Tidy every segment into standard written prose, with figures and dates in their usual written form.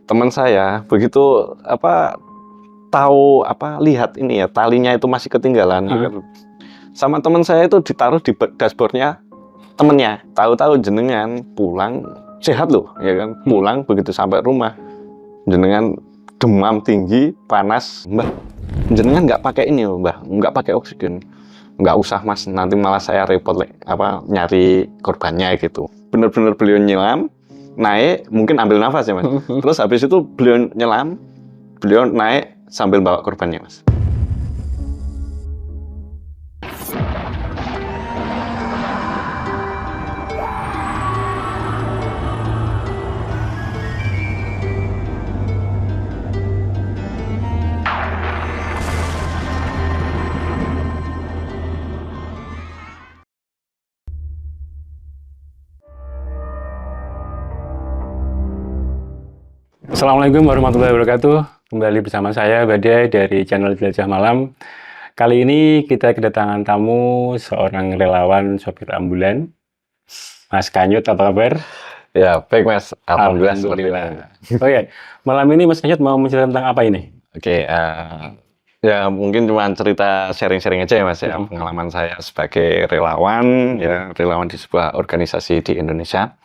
teman saya begitu tahu lihat ini ya talinya itu masih ketinggalan. Sama teman saya itu ditaruh di dashboardnya temennya. Tahu-tahu jenengan pulang sehat loh, ya kan? Pulang begitu sampai rumah jenengan demam tinggi, panas, Mbah. Jenengan nggak pakai ini, Mbah, nggak pakai oksigen. Nggak usah Mas, nanti malah saya repot nyari korbannya gitu. Bener-bener beliau nyelam, naik, mungkin ambil nafas ya Mas. Terus habis itu beliau nyelam, beliau naik sambil bawa korbannya Mas. Assalamualaikum warahmatullahi wabarakatuh. Kembali bersama saya Badai dari channel Jelajah Malam. Kali ini kita kedatangan tamu seorang relawan sopir ambulan, Mas Kanyut. Apa kabar? Ya baik Mas, alhamdulillah. Oke, malam ini Mas Kanyut mau menceritakan tentang apa ini? Oke, ya mungkin cuma cerita sharing-sharing aja ya Mas ya, pengalaman saya sebagai relawan ya, relawan di sebuah organisasi di Indonesia.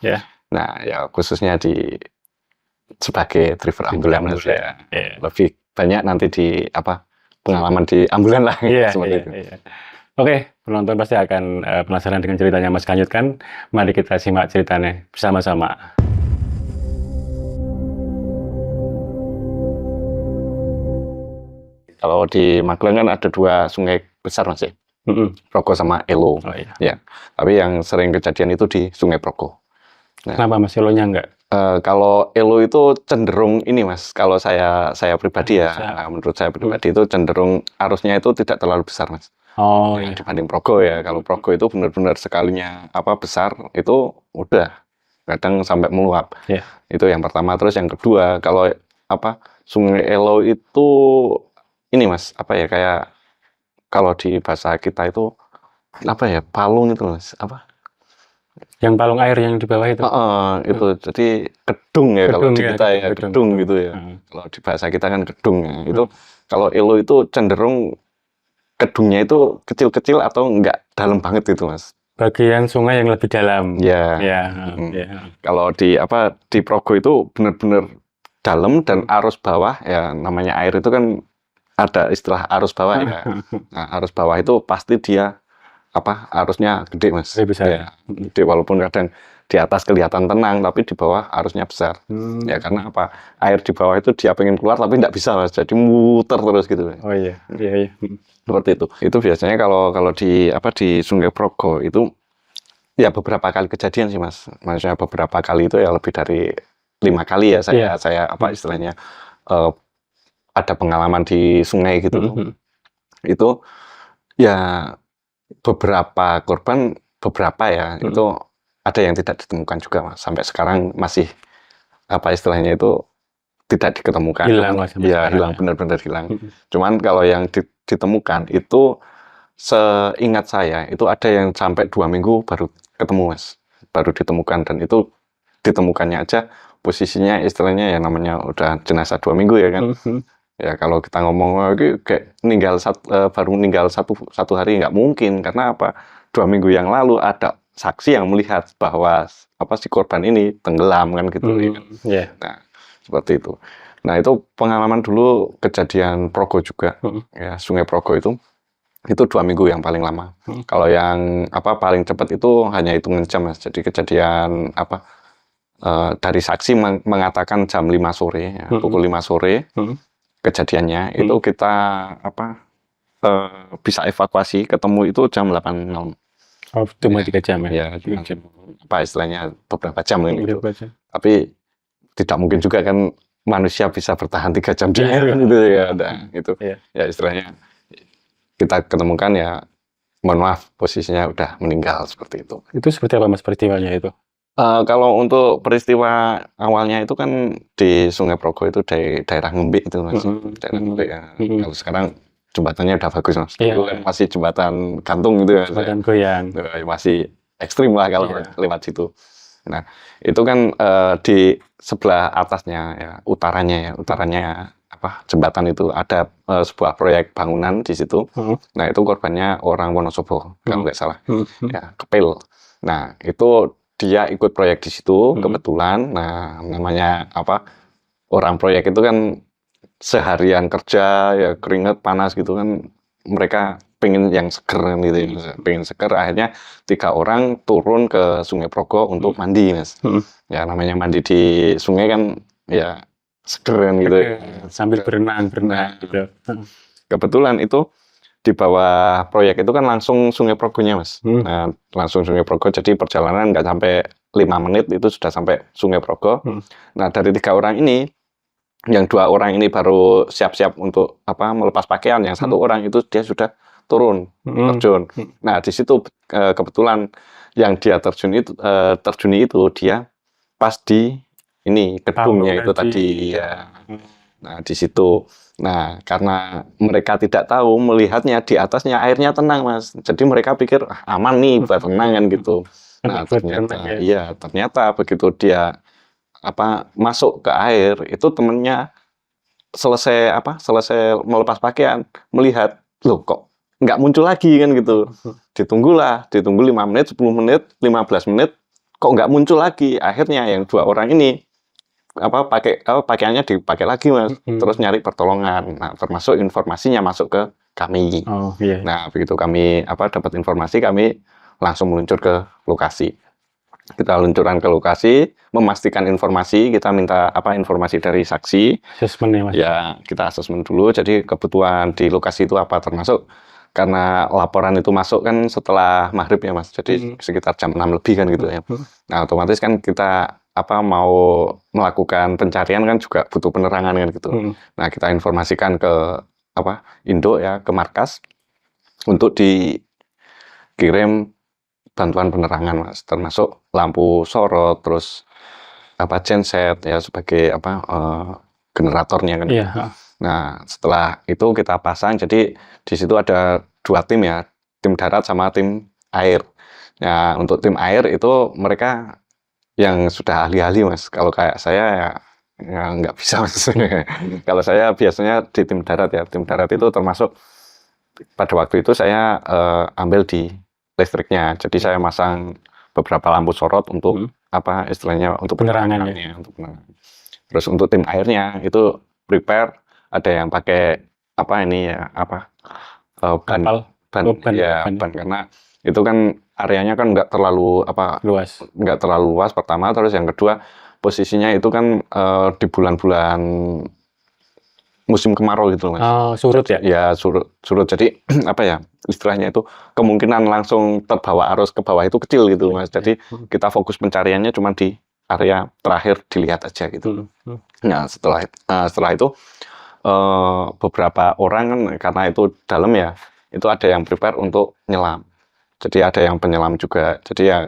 Nah ya khususnya sebagai driver ambulan ya. Lebih banyak nanti di pengalaman di ambulan lah seperti itu. Oke, penonton pasti akan penasaran dengan ceritanya Mas Kanyut kan? Mari kita simak ceritanya bersama-sama. Kalau di Magelang kan ada dua sungai besar Mas ya, Progo sama Elo. Ya, tapi yang sering kejadian itu di Sungai Progo. Nah, kenapa Mas Elonya enggak? Kalau Elo itu cenderung ini Mas, kalau saya pribadi ya, menurut saya pribadi itu cenderung arusnya itu tidak terlalu besar Mas. Dibanding Progo ya. Kalau Progo itu benar-benar sekalinya besar itu udah kadang sampai meluap. Itu yang pertama. Terus yang kedua, kalau Sungai Elo itu ini Mas, kayak kalau di bahasa kita itu palung itu Mas, Yang palung air yang di bawah itu? Itu jadi gedung ya, kalau di kita ya gedung gitu ya. Kalau di bahasa kita kan gedung ya. Itu kalau Elo itu cenderung gedungnya itu kecil-kecil atau enggak dalam banget gitu Mas. Bagian sungai yang lebih dalam. Kalau di Progo itu benar-benar dalam dan arus bawah ya, namanya air itu kan ada istilah arus bawah ya. Nah, arus bawah itu pasti dia arusnya gede Mas. Besar. Gede, walaupun kadang di atas kelihatan tenang tapi di bawah arusnya besar. Ya karena air di bawah itu dia pengen keluar tapi nggak bisa Mas, jadi muter terus gitu. Seperti itu. Itu biasanya kalau di Sungai Progo itu ya beberapa kali kejadian sih Mas. Maksudnya beberapa kali itu ya lebih dari 5 kali ya saya istilahnya ada pengalaman di sungai gitu. Itu ya beberapa korban, itu ada yang tidak ditemukan juga Mas. Sampai sekarang masih istilahnya itu tidak diketemukan. Hilang, benar-benar hilang. Cuman kalau yang ditemukan itu seingat saya itu ada yang sampai 2 minggu baru ketemu Mas. Baru ditemukan, dan itu ditemukannya aja posisinya istilahnya ya namanya udah jenazah 2 minggu ya kan. Ya kalau kita ngomong kayak baru meninggal satu hari nggak mungkin, karena 2 minggu yang lalu ada saksi yang melihat bahwa si korban ini tenggelam kan gitu. Nah seperti itu. Nah itu pengalaman dulu kejadian Progo juga ya, Sungai Progo itu 2 minggu yang paling lama. Kalau yang paling cepat itu hanya hitungan jam Mas. Jadi kejadian dari saksi mengatakan jam 5 sore ya, pukul 5 sore kejadiannya itu kita bisa evakuasi ketemu itu jam 8 malam. Cuma 3 jam ya? Istilahnya beberapa jam gitu. Tapi tidak mungkin juga kan manusia bisa bertahan 3 jam di air kan gitu ya. Itu ya istilahnya kita ketemukan ya, mohon maaf posisinya udah meninggal seperti itu. Itu seperti apa Mas peristiwanya itu? Kalau untuk peristiwa awalnya itu kan di Sungai Progo itu daerah Ngembik itu Mas. Daerah Ngembik ya. Kalau sekarang jembatannya udah bagus Mas. Itu kan masih jembatan gantung gitu ya. Jembatan goyang. Masih ekstrim lah kalau lewat situ. Nah, itu kan di sebelah atasnya ya, utaranya apa jembatan itu ada sebuah proyek bangunan di situ. Nah, itu korbannya orang Wonosobo kalau nggak salah. Ya, Kepil. Nah, itu dia ikut proyek di situ kebetulan. Nah, namanya apa? Orang proyek itu kan seharian kerja ya keringat panas gitu kan, mereka pengen yang seger kan gitu ya. Pengen seger, akhirnya 3 orang turun ke Sungai Progo untuk mandi Mas. Ya namanya mandi di sungai kan ya seger kan gitu. Sambil berenang gitu. Kebetulan itu di bawah proyek itu kan langsung Sungai Progonya Mas. Nah, langsung Sungai Progo, jadi perjalanan nggak sampai 5 menit itu sudah sampai Sungai Progo. Nah, dari 3 orang ini, yang 2 orang ini baru siap-siap untuk apa melepas pakaian, yang 1 orang itu dia sudah turun terjun. Nah, di situ kebetulan yang dia terjuni itu dia pas di ini gedungnya itu tadi ya. Nah, di situ. Nah, karena mereka tidak tahu, melihatnya di atasnya airnya tenang Mas. Jadi mereka pikir aman nih buat renang kan gitu. Nah, ternyata begitu dia apa masuk ke air, itu temennya selesai melepas pakaian, melihat loh kok nggak muncul lagi kan gitu. Ditunggu 5 menit, 10 menit, 15 menit, kok nggak muncul lagi. Akhirnya yang 2 orang ini pakaiannya dipakai lagi Mas, terus nyari pertolongan. Nah, termasuk informasinya masuk ke kami. Nah, begitu kami dapat informasi, kami langsung meluncur ke lokasi. Kita luncuran ke lokasi, memastikan informasi, kita minta informasi dari saksi. Asesmen ya Mas? Ya, kita asesmen dulu. Jadi kebutuhan di lokasi itu apa, termasuk karena laporan itu masuk kan setelah maghrib ya Mas. Jadi sekitar jam 6 lebih kan gitu ya. Nah, otomatis kan kita mau melakukan pencarian kan juga butuh penerangan kan gitu. Nah, kita informasikan ke induk ya, ke markas untuk dikirim bantuan penerangan Mas, termasuk lampu sorot, terus genset ya sebagai generatornya kan. Nah, setelah itu kita pasang, jadi di situ ada 2 tim ya, tim darat sama tim air. Nah, untuk tim air itu mereka yang sudah ahli-ahli Mas. Kalau kayak saya ya nggak bisa Mas. Kalau saya biasanya di tim darat ya. Tim darat itu termasuk pada waktu itu saya ambil di listriknya. Jadi saya masang beberapa lampu sorot untuk istilahnya untuk penerangan ya. Untuk penerangan. Terus untuk tim airnya itu prepare, ada yang pakai ban karena itu kan areanya kan nggak terlalu luas pertama, terus yang kedua posisinya itu kan di bulan-bulan musim kemarau gitu Mas. Surut ya? Ya surut. Jadi istilahnya itu kemungkinan langsung terbawa arus ke bawah itu kecil gitu Mas. Jadi kita fokus pencariannya cuma di area terakhir dilihat aja gitu. Nah, setelah itu beberapa orang kan karena itu dalam ya, itu ada yang prepare untuk nyelam. Jadi ada yang penyelam juga. Jadi ya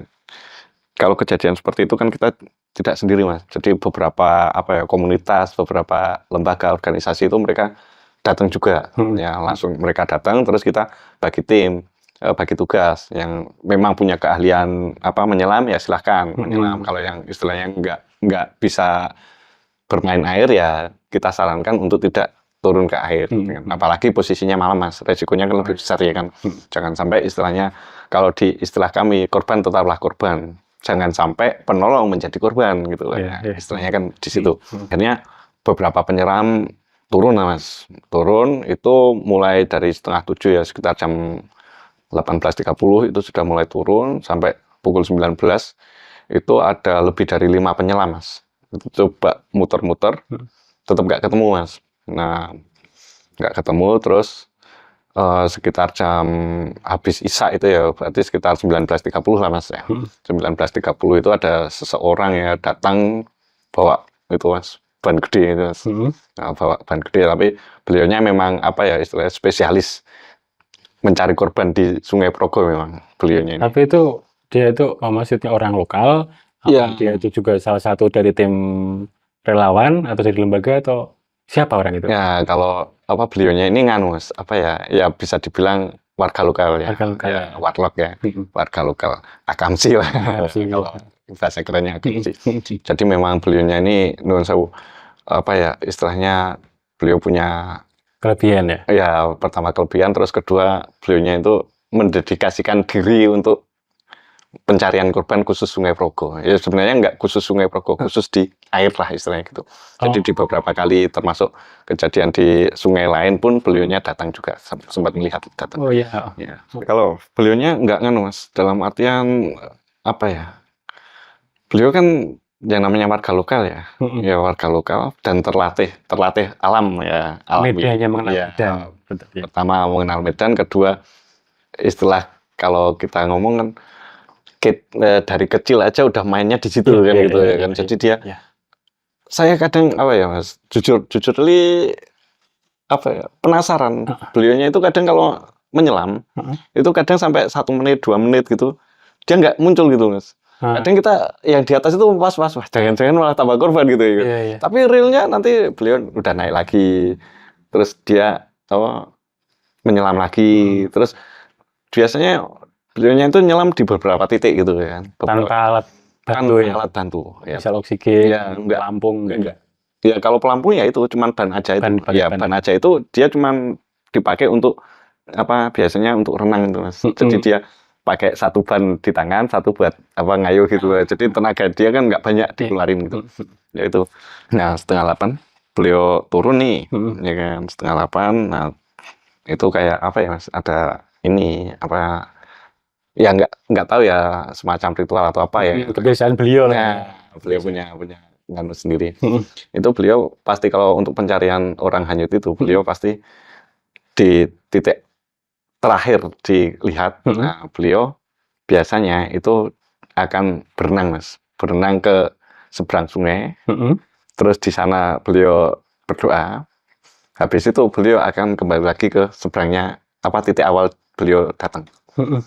kalau kejadian seperti itu kan kita tidak sendiri Mas. Jadi beberapa komunitas, beberapa lembaga organisasi itu mereka datang juga. Ya langsung mereka datang, terus kita bagi tim, bagi tugas. Yang memang punya keahlian menyelam ya silahkan menyelam. Kalau yang istilahnya nggak bisa bermain air ya kita sarankan untuk tidak turun ke air. Apalagi posisinya malam Mas, resikonya kan lebih besar ya kan. Jangan sampai istilahnya, kalau di istilah kami, korban tetaplah korban. Jangan sampai penolong menjadi korban gitu ya. Istilahnya kan di situ. Akhirnya beberapa penyelam turun Mas. Turun itu mulai dari setengah 7 ya, sekitar jam 18.30 itu sudah mulai turun sampai pukul 19 itu ada lebih dari 5 penyelam Mas. Itu coba muter-muter tetap nggak ketemu Mas. Nah, nggak ketemu, terus sekitar jam habis isya itu ya, berarti sekitar 19.30 lah Mas ya. 19.30 itu ada seseorang ya datang bawa itu Mas, ban gede itu Mas. Nah, bawa ban gede, tapi beliaunya memang istilahnya spesialis mencari korban di Sungai Progo memang beliaunya ini. Tapi dia itu maksudnya orang lokal, dia itu juga salah satu dari tim relawan atau dari lembaga atau siapa orang itu? Ya, kalau beliaunya ini Mas, ya bisa dibilang warga lokal ya. Warga lokal. Ya, warlock ya. Warga lokal. Akamsi lah. Kalau bahasa kerennya akamsi. Jadi memang beliaunya ini nuwun sewu, apa ya, istilahnya beliau punya Kelebihan ya? ya, pertama kelebihan, terus kedua beliaunya itu mendedikasikan diri untuk pencarian korban khusus Sungai Progo. Ya sebenarnya nggak khusus Sungai Progo, khusus di air lah istilahnya gitu. Jadi di beberapa kali termasuk kejadian di sungai lain pun beliaunya datang juga, sempat melihat datang. Oh iya. Ya. Kalau beliaunya nggak nganu Mas, dalam artian apa ya? Beliau kan yang namanya warga lokal ya, ya warga lokal dan terlatih alam ya, alam. Medannya mengenal ya, medan. Pertama mengenal medan, kedua istilah kalau kita ngomong kan dari kecil aja udah mainnya di situ kan gitu ya kan. Jadi dia, saya kadang apa ya Mas, jujur apa ya, penasaran. Beliaunya itu kadang kalau menyelam itu kadang sampai 1 menit 2 menit gitu dia nggak muncul gitu Mas. Kadang kita yang di atas itu wah jangan-jangan malah tambah korban gitu ya. Tapi realnya nanti beliau udah naik lagi, terus dia menyelam lagi, terus biasanya beliaunya itu nyelam di beberapa titik gitu ya kan. Tanpa alat bantu ya. Alat bantu. Ya. Misal oksigen, ya, pelampung enggak. Ya kalau pelampung ya itu cuman ban aja itu. Ban aja itu dia cuman dipakai untuk apa, biasanya untuk renang itu Mas. Jadi dia pakai 1 ban di tangan, 1 buat apa ngayuh gitu. Jadi tenaga dia kan nggak banyak dikeluarin gitu. Ya itu. Nah, 7:30 beliau turun nih, ya kan, 7:30. Nah, itu kayak apa ya Mas? Ada ini apa? Ya nggak tahu ya, semacam ritual atau apa ya. Kebiasaan beliau lah. Nah, beliau punya nganu sendiri. Itu beliau pasti kalau untuk pencarian orang hanyut itu beliau pasti di titik terakhir dilihat. Nah, beliau biasanya itu akan berenang Mas, berenang ke seberang sungai. Terus di sana beliau berdoa. Habis itu beliau akan kembali lagi ke seberangnya apa titik awal beliau datang.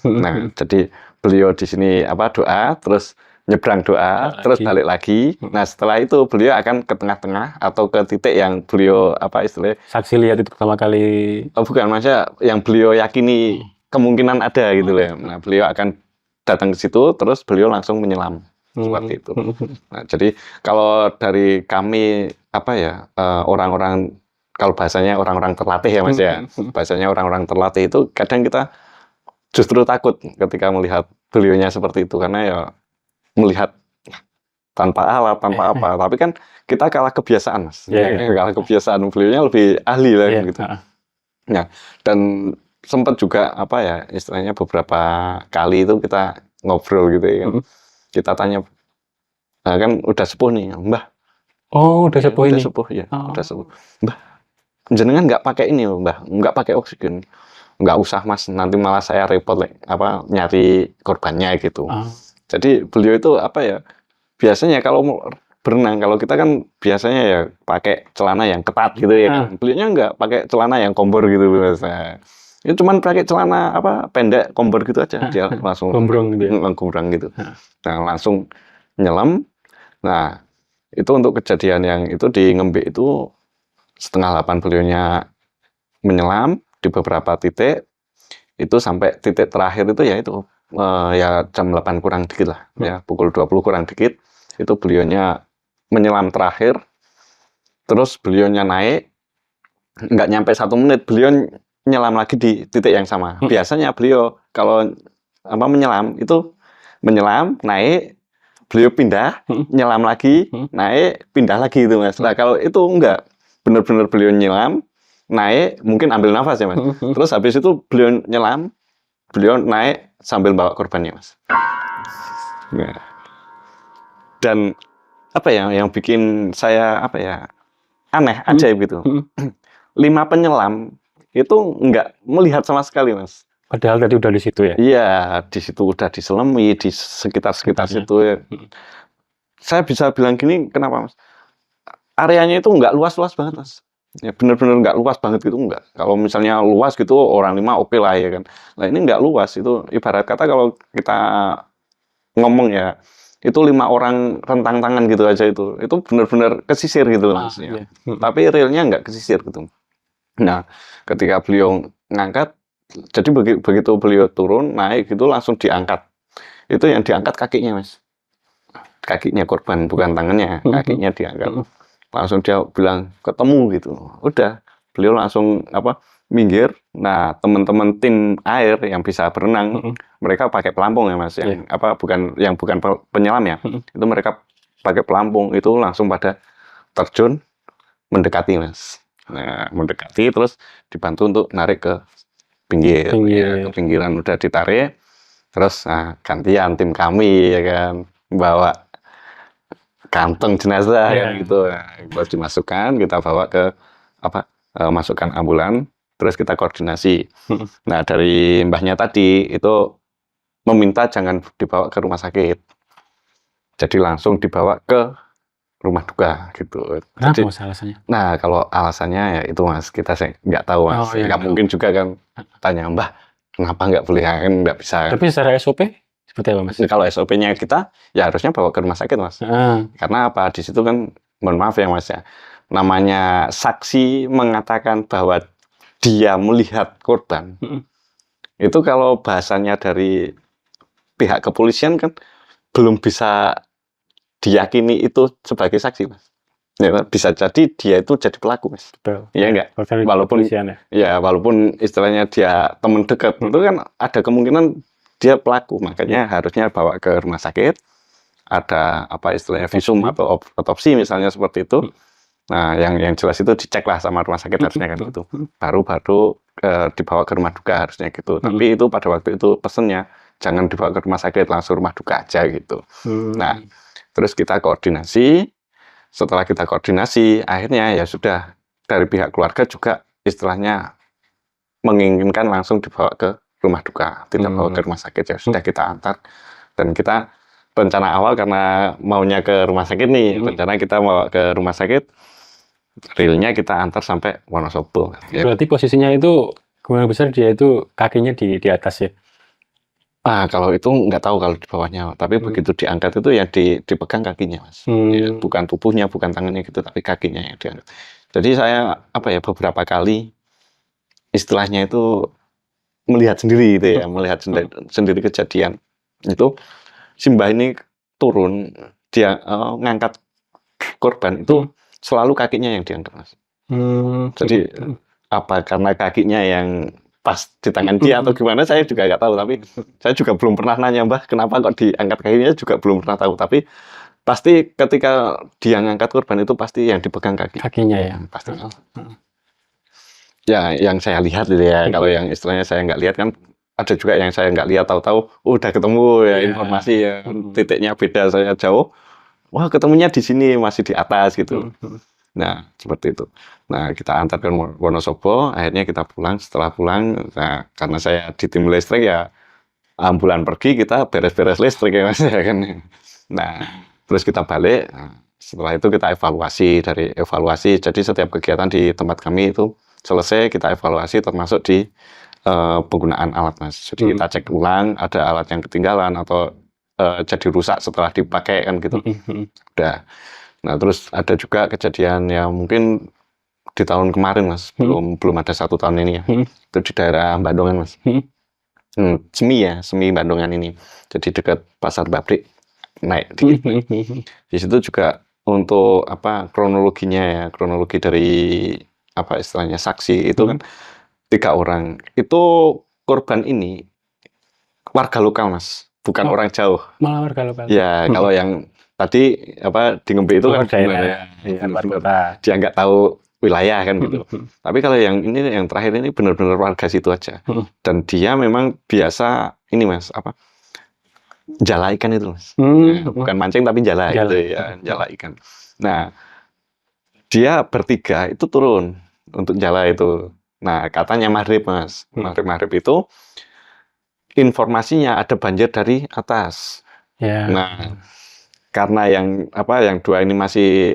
Nah, jadi beliau di sini apa doa, terus nyebrang doa, terus balik lagi. Nah, setelah itu beliau akan ke tengah-tengah atau ke titik yang beliau apa istilahnya saksi lihat itu pertama kali. Oh bukan, maksudnya yang beliau yakini kemungkinan ada gitu loh. Nah, beliau akan datang ke situ, terus beliau langsung menyelam seperti itu. Nah, jadi kalau dari kami apa ya, orang-orang, kalau bahasanya orang-orang terlatih ya Mas ya, bahasanya orang-orang terlatih itu kadang kita justru takut ketika melihat beliaunya seperti itu, karena ya melihat tanpa alat, tanpa apa, tapi kan kita kalah kebiasaan Mas. Kalah kebiasaan, beliaunya lebih ahli lah gitu. Nah, dan sempat juga apa ya istilahnya beberapa kali itu kita ngobrol gitu ya kan. Kita tanya, nah, kan udah sepuh nih Mbah. Oh, udah sepuh ini. Udah sepuh ya, udah sepuh. Mbah, jenengan nggak pakai ini Mbah, nggak pakai oksigen. Nggak usah Mas, nanti malah saya repot apa nyari korbannya gitu. Jadi beliau itu apa ya, biasanya kalau berenang, kalau kita kan biasanya ya pakai celana yang ketat gitu ya kan. Beliaunya nggak pakai celana yang kombor gitu biasanya. Ya cuman pakai celana apa pendek kombor gitu aja, dia langsung gombrong gitu. Gombrong gitu. Nah, langsung nyelam. Nah, itu untuk kejadian yang itu di Ngembik itu 7:30 beliaunya menyelam di beberapa titik. Itu sampai titik terakhir itu ya itu ya jam 8 kurang dikit lah, ya pukul 20 kurang dikit itu beliaunya menyelam terakhir. Terus beliaunya naik, nggak nyampe 1 menit beliau nyelam lagi di titik yang sama. Biasanya beliau kalau apa menyelam itu menyelam naik, beliau pindah, nyelam lagi, naik, pindah lagi itu Mas. Nah, kalau itu enggak, benar-benar beliau nyelam, naik, mungkin ambil nafas ya Mas. Terus habis itu beliau nyelam, beliau naik sambil bawa korbannya Mas. Nah. Dan apa ya yang bikin saya apa ya aneh, ajaib gitu. 5 penyelam itu enggak melihat sama sekali Mas. Padahal tadi udah di situ ya? Iya, di situ udah diselemi, di sekitar situ ya. Saya bisa bilang gini, kenapa Mas? Areanya itu nggak luas-luas banget Mas. Ya benar-benar nggak luas banget gitu, enggak. Kalau misalnya luas gitu orang 5 oke lah ya kan. Nah ini nggak luas, itu ibarat kata kalau kita ngomong ya, itu 5 orang rentang tangan gitu aja itu benar-benar kesisir gitu Mas. Tapi realnya nggak kesisir gitu. Nah ketika beliau ngangkat, Jadi begitu beliau turun, naik itu langsung diangkat. Itu yang diangkat kakinya, Mas. Kakinya korban, bukan tangannya, kakinya diangkat. Langsung dia bilang, ketemu gitu. Udah, beliau langsung minggir. Nah, teman-teman tim air yang bisa berenang, mereka pakai pelampung ya, Mas. Yang bukan penyelam ya. Itu mereka pakai pelampung, itu langsung pada terjun mendekati, Mas. Nah, mendekati terus dibantu untuk narik ke pinggir. Ya, ke pinggiran udah ditarik. Terus gantian tim kami ya kan bawa kantong jenazah kan gitu. Nah, terus dimasukkan, kita bawa ke masukkan ambulan, terus kita koordinasi. Nah, dari mbahnya tadi itu meminta jangan dibawa ke rumah sakit. Jadi langsung dibawa ke rumah duka gitu. Kenapa Mas alasannya? Nah, kalau alasannya ya itu Mas, kita nggak tahu Mas. Nggak mungkin juga kan tanya Mbah, kenapa nggak boleh, kan nggak bisa. Tapi secara SOP seperti apa Mas? Kalau SOP-nya kita ya harusnya bawa ke rumah sakit Mas. Karena apa? Di situ kan, mohon maaf ya Mas ya, namanya saksi mengatakan bahwa dia melihat korban. Itu kalau bahasanya dari pihak kepolisian kan belum bisa diyakini itu sebagai saksi, Mas. Ya, bisa jadi dia itu jadi pelaku, Mas. Betul. Iya enggak? Walaupun istilahnya dia teman dekat, itu kan ada kemungkinan dia pelaku. Makanya harusnya bawa ke rumah sakit, ada istilahnya visum atau otopsi misalnya seperti itu. Nah, yang jelas itu dicek lah sama rumah sakit harusnya kan gitu. Baru dibawa ke rumah duka harusnya gitu. Tapi itu pada waktu itu pesennya jangan dibawa ke rumah sakit, langsung rumah duka aja gitu. Nah, terus kita koordinasi. Setelah kita koordinasi, akhirnya ya sudah dari pihak keluarga juga istilahnya menginginkan langsung dibawa ke rumah duka, tidak bawa ke rumah sakit. Ya sudah kita antar, dan kita rencana awal karena maunya ke rumah sakit nih, rencana kita bawa ke rumah sakit, realnya kita antar sampai Wonosobo. Berarti posisinya itu kemungkinan besar dia itu kakinya di atas ya? Kalau itu nggak tahu kalau di bawahnya, tapi begitu diangkat itu ya dipegang kakinya, Mas. Ya, bukan tubuhnya, bukan tangannya gitu, tapi kakinya yang diangkat. Jadi saya beberapa kali istilahnya itu melihat sendiri gitu ya, melihat sendiri kejadian. Itu si Mbah ini turun, dia ngangkat korban itu selalu kakinya yang diangkat, Mas. Jadi karena kakinya yang pas di tangan dia atau gimana, saya juga nggak tahu. Tapi saya juga belum pernah nanya Mbah kenapa kok diangkat kakinya, juga belum pernah tahu. Tapi pasti ketika dia ngangkat korban itu pasti yang dipegang kakinya ya, pasti. Ya, yang saya lihat gitu ya. Kalau yang istilahnya saya nggak lihat kan, ada juga yang saya nggak lihat, tahu-tahu udah ketemu ya, informasi ya, titiknya beda, saya jauh. Wah, ketemunya di sini, masih di atas gitu. Nah, seperti itu. Nah, kita antar ke Wonosobo, akhirnya kita pulang. Setelah pulang, nah, karena saya di tim listrik ya, ambulan pergi, kita beres-beres listrik ya Mas ya kan. Nah, terus kita balik. Nah, setelah itu kita evaluasi. Jadi setiap kegiatan di tempat kami itu selesai, kita evaluasi termasuk di penggunaan alat, Mas. Jadi kita cek ulang, ada alat yang ketinggalan atau jadi rusak setelah dipakai kan gitu. Udah. Nah, terus ada juga kejadian yang mungkin di tahun kemarin, Mas. Belum ada 1 tahun ini ya. Itu di daerah Bandungan, Mas. Semi Bandungan ini. Jadi dekat Pasar Babrik, naik dikit. Di situ juga untuk kronologinya ya, kronologi dari istilahnya saksi itu kan 3 orang. Itu korban ini warga lokal, Mas. Bukan orang jauh. Malah warga lokal. Ya, kalau yang tadi di Ngembe itu kan dia nggak tahu wilayah kan gitu. Tapi kalau yang ini, yang terakhir ini benar-benar warga situ aja. Dan dia memang biasa ini Mas, jala ikan itu Mas. Bukan mancing tapi jala gitu ya, jala ikan. Nah, dia bertiga itu turun untuk jala itu. Nah, katanya maghrib Mas. Maghrib itu informasinya ada banjir dari atas. Nah, karena yang 2 ini masih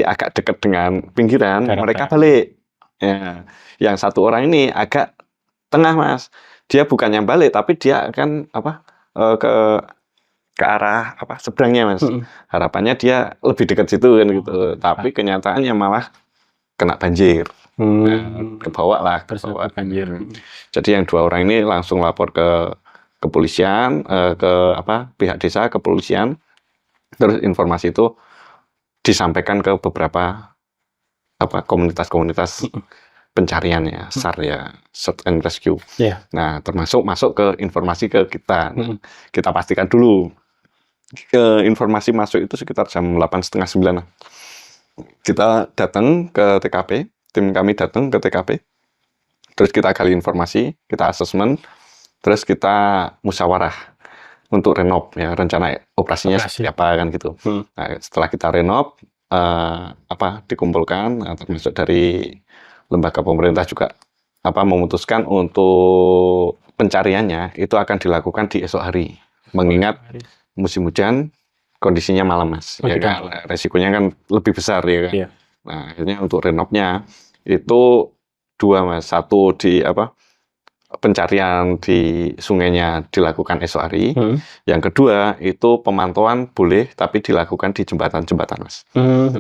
agak dekat dengan pinggiran, mereka balik. Ya, yang 1 orang ini agak tengah Mas. Dia bukannya balik, tapi dia akan ke arah seberangnya Mas. Harapannya dia lebih dekat situ kan gitu. Tapi kenyataannya malah kena banjir. Kebawa lah, tersebut banjir. Jadi yang 2 orang ini langsung lapor ke kepolisian, ke pihak desa, kepolisian. Terus informasi itu disampaikan ke beberapa komunitas pencarian ya, SAR ya, Search and Rescue. Yeah. Nah, termasuk masuk ke informasi ke kita. Kita pastikan dulu. Informasi masuk itu sekitar jam 8:30, 9. Kita datang ke TKP, tim kami datang ke TKP. Terus kita gali informasi, kita asesmen, terus kita musyawarah untuk renov ya, rencana operasinya seperti apa kan gitu. Nah, setelah kita renov, dikumpulkan, termasuk dari lembaga pemerintah juga memutuskan untuk pencariannya itu akan dilakukan di esok hari, mengingat musim hujan, kondisinya malam Mas, ya kan, resikonya kan lebih besar ya kan. Yeah. Nah, akhirnya untuk renovnya itu 2 Mas, 1 di pencarian di sungainya dilakukan esok hari. Yang kedua itu pemantauan boleh tapi dilakukan di jembatan-jembatan Mas.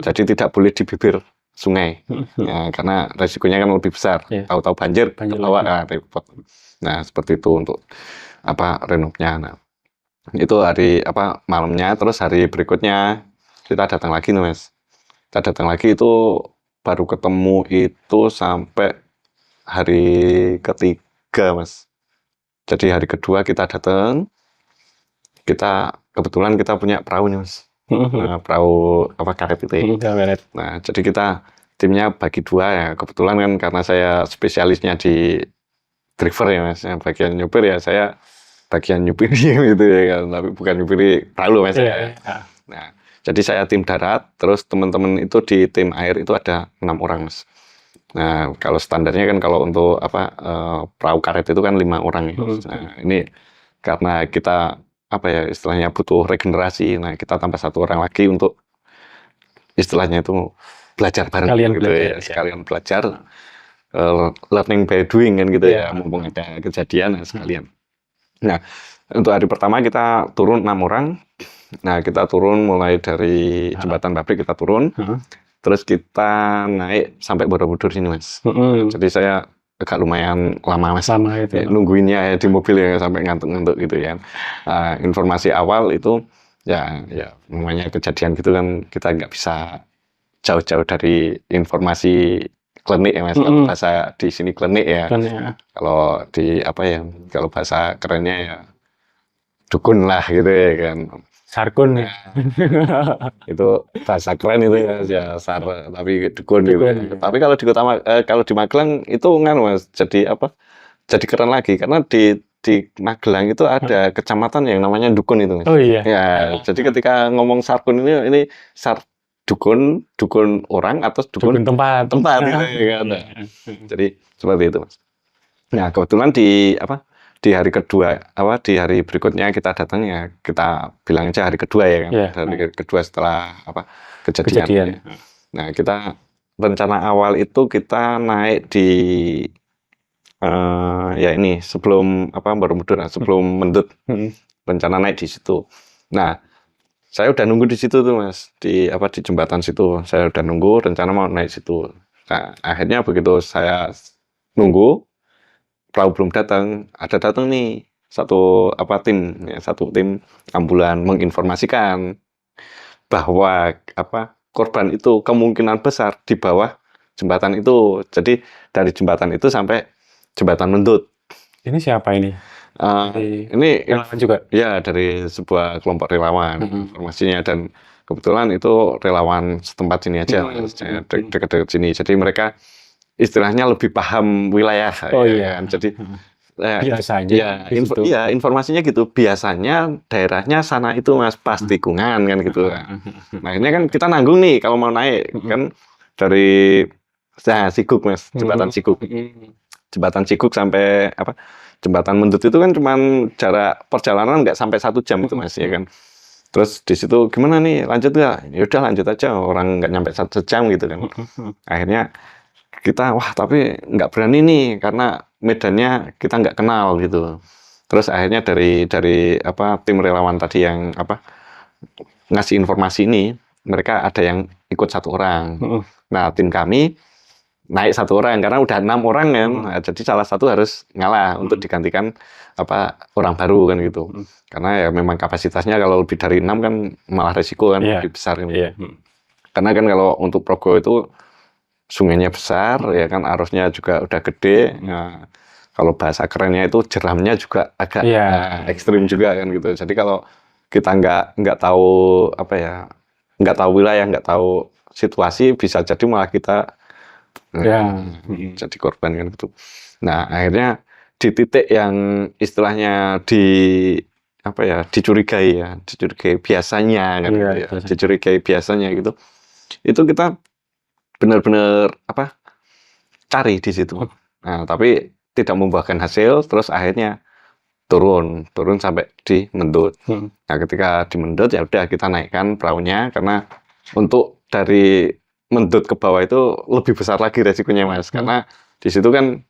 Jadi tidak boleh di bibir sungai, ya, karena resikonya kan lebih besar. Tahu-tahu banjir bawa repot. Nah seperti itu untuk renovnya. Nah, itu hari malamnya. Terus hari berikutnya kita datang lagi nih Mas. Kita datang lagi itu baru ketemu itu sampai hari ketiga Mas. Jadi hari kedua kita datang, kebetulan kita punya perahu nih Mas. Perahu karet itu ya. Nah jadi kita timnya bagi 2 ya. Kebetulan kan karena saya spesialisnya di driver ya Mas, yang bagian nyupir ya, saya bagian nyupir gitu ya kan, tapi bukan nyupir perahu Mas. Nah jadi saya tim darat, terus teman-teman itu di tim air itu ada 6 orang Mas. Nah, kalau standarnya kan kalau untuk perahu karet itu kan 5 orang ya. Nah, ini karena kita istilahnya butuh regenerasi. Nah, kita tambah 1 orang lagi untuk istilahnya itu belajar bareng gitu ya. Sekalian belajar, learning by doing kan gitu ya. Mumpung ada kejadian sekalian. Nah, untuk hari pertama kita turun 6 orang. Nah, kita turun mulai dari jembatan Pabrik kita turun. Terus kita naik sampai Borobudur sini Mas. Jadi saya agak lumayan lama Mas. Nungguinnya ya di mobil ya sampai ngantuk-ngantuk gitu ya. Informasi awal itu ya namanya kejadian gitu kan, kita nggak bisa jauh-jauh dari informasi klinik ya Mas. Kalau bahasa di sini klinik ya. Kalau di kalau bahasa kerennya ya dukun lah gitu ya kan. Sarkun ya. Itu bahasa keren itu ya sar, tapi dukun gitu. Tapi kalau di kalau di Magelang itu Mas, jadi jadi keren lagi karena di Magelang itu ada kecamatan yang namanya dukun itu Mas. Oh iya. Ya, jadi ketika ngomong sarkun ini sar dukun orang atau dukun tempat gitu ya kan. Jadi seperti itu Mas. Nah, kebetulan di hari kedua, di hari berikutnya kita datang ya, kita bilang aja hari kedua ya kan, hari kedua setelah kejadian. Nah, kita rencana awal itu kita naik di ini sebelum Borobudur, sebelum Mendut, rencana naik di situ. Nah, saya udah nunggu di situ tuh Mas, di jembatan situ, saya udah nunggu, rencana mau naik situ. Nah, akhirnya begitu saya nunggu, perahu belum datang, ada datang nih satu tim ambulan menginformasikan bahwa korban itu kemungkinan besar di bawah jembatan itu. Jadi dari jembatan itu sampai jembatan Mendut. Ini siapa ini? Ini relawan juga? Ya, dari sebuah kelompok relawan informasinya, dan kebetulan itu relawan setempat sini aja, dekat-dekat sini. Jadi mereka istilahnya lebih paham wilayah. Kan? Jadi biasanya informasinya gitu. Biasanya daerahnya sana itu Mas pas tikungan kan gitu. Nah, ini kan kita nanggung nih kalau mau naik kan dari Siguk Mas, jembatan Siguk. Jembatan Siguk sampai jembatan Mendut itu kan cuman jarak perjalanan nggak sampai 1 jam itu Mas ya kan. Terus di situ gimana nih, lanjut nggak? Ya udah lanjut aja, orang nggak nyampe 1 jam gitu kan. Akhirnya kita tapi nggak berani nih karena medannya kita nggak kenal gitu. Terus akhirnya dari tim relawan tadi yang ngasih informasi ini, mereka ada yang ikut 1 orang. Nah, tim kami naik 1 orang karena udah 6 orang kan. Nah, jadi salah satu harus ngalah untuk digantikan orang baru kan gitu. Karena ya memang kapasitasnya kalau lebih dari 6 kan malah resiko kan lebih besar kan. Karena kan kalau untuk Progo itu sungainya besar ya kan, arusnya juga udah gede. Nah, kalau bahasa kerennya itu jeramnya juga agak ekstrim juga kan gitu. Jadi kalau kita nggak tahu nggak tahu wilayah, nggak tahu situasi, bisa jadi malah kita jadi korban kan gitu. Nah, akhirnya di titik yang istilahnya dicurigai biasanya kan gitu ya. Dicurigai biasanya gitu. Itu kita benar-benar cari di situ. Nah, tapi tidak membuahkan hasil, terus akhirnya turun sampai di Mendut. Nah, ketika di Mendut ya udah kita naikkan perahunya karena untuk dari Mendut ke bawah itu lebih besar lagi resikonya Mas, karena di situ kan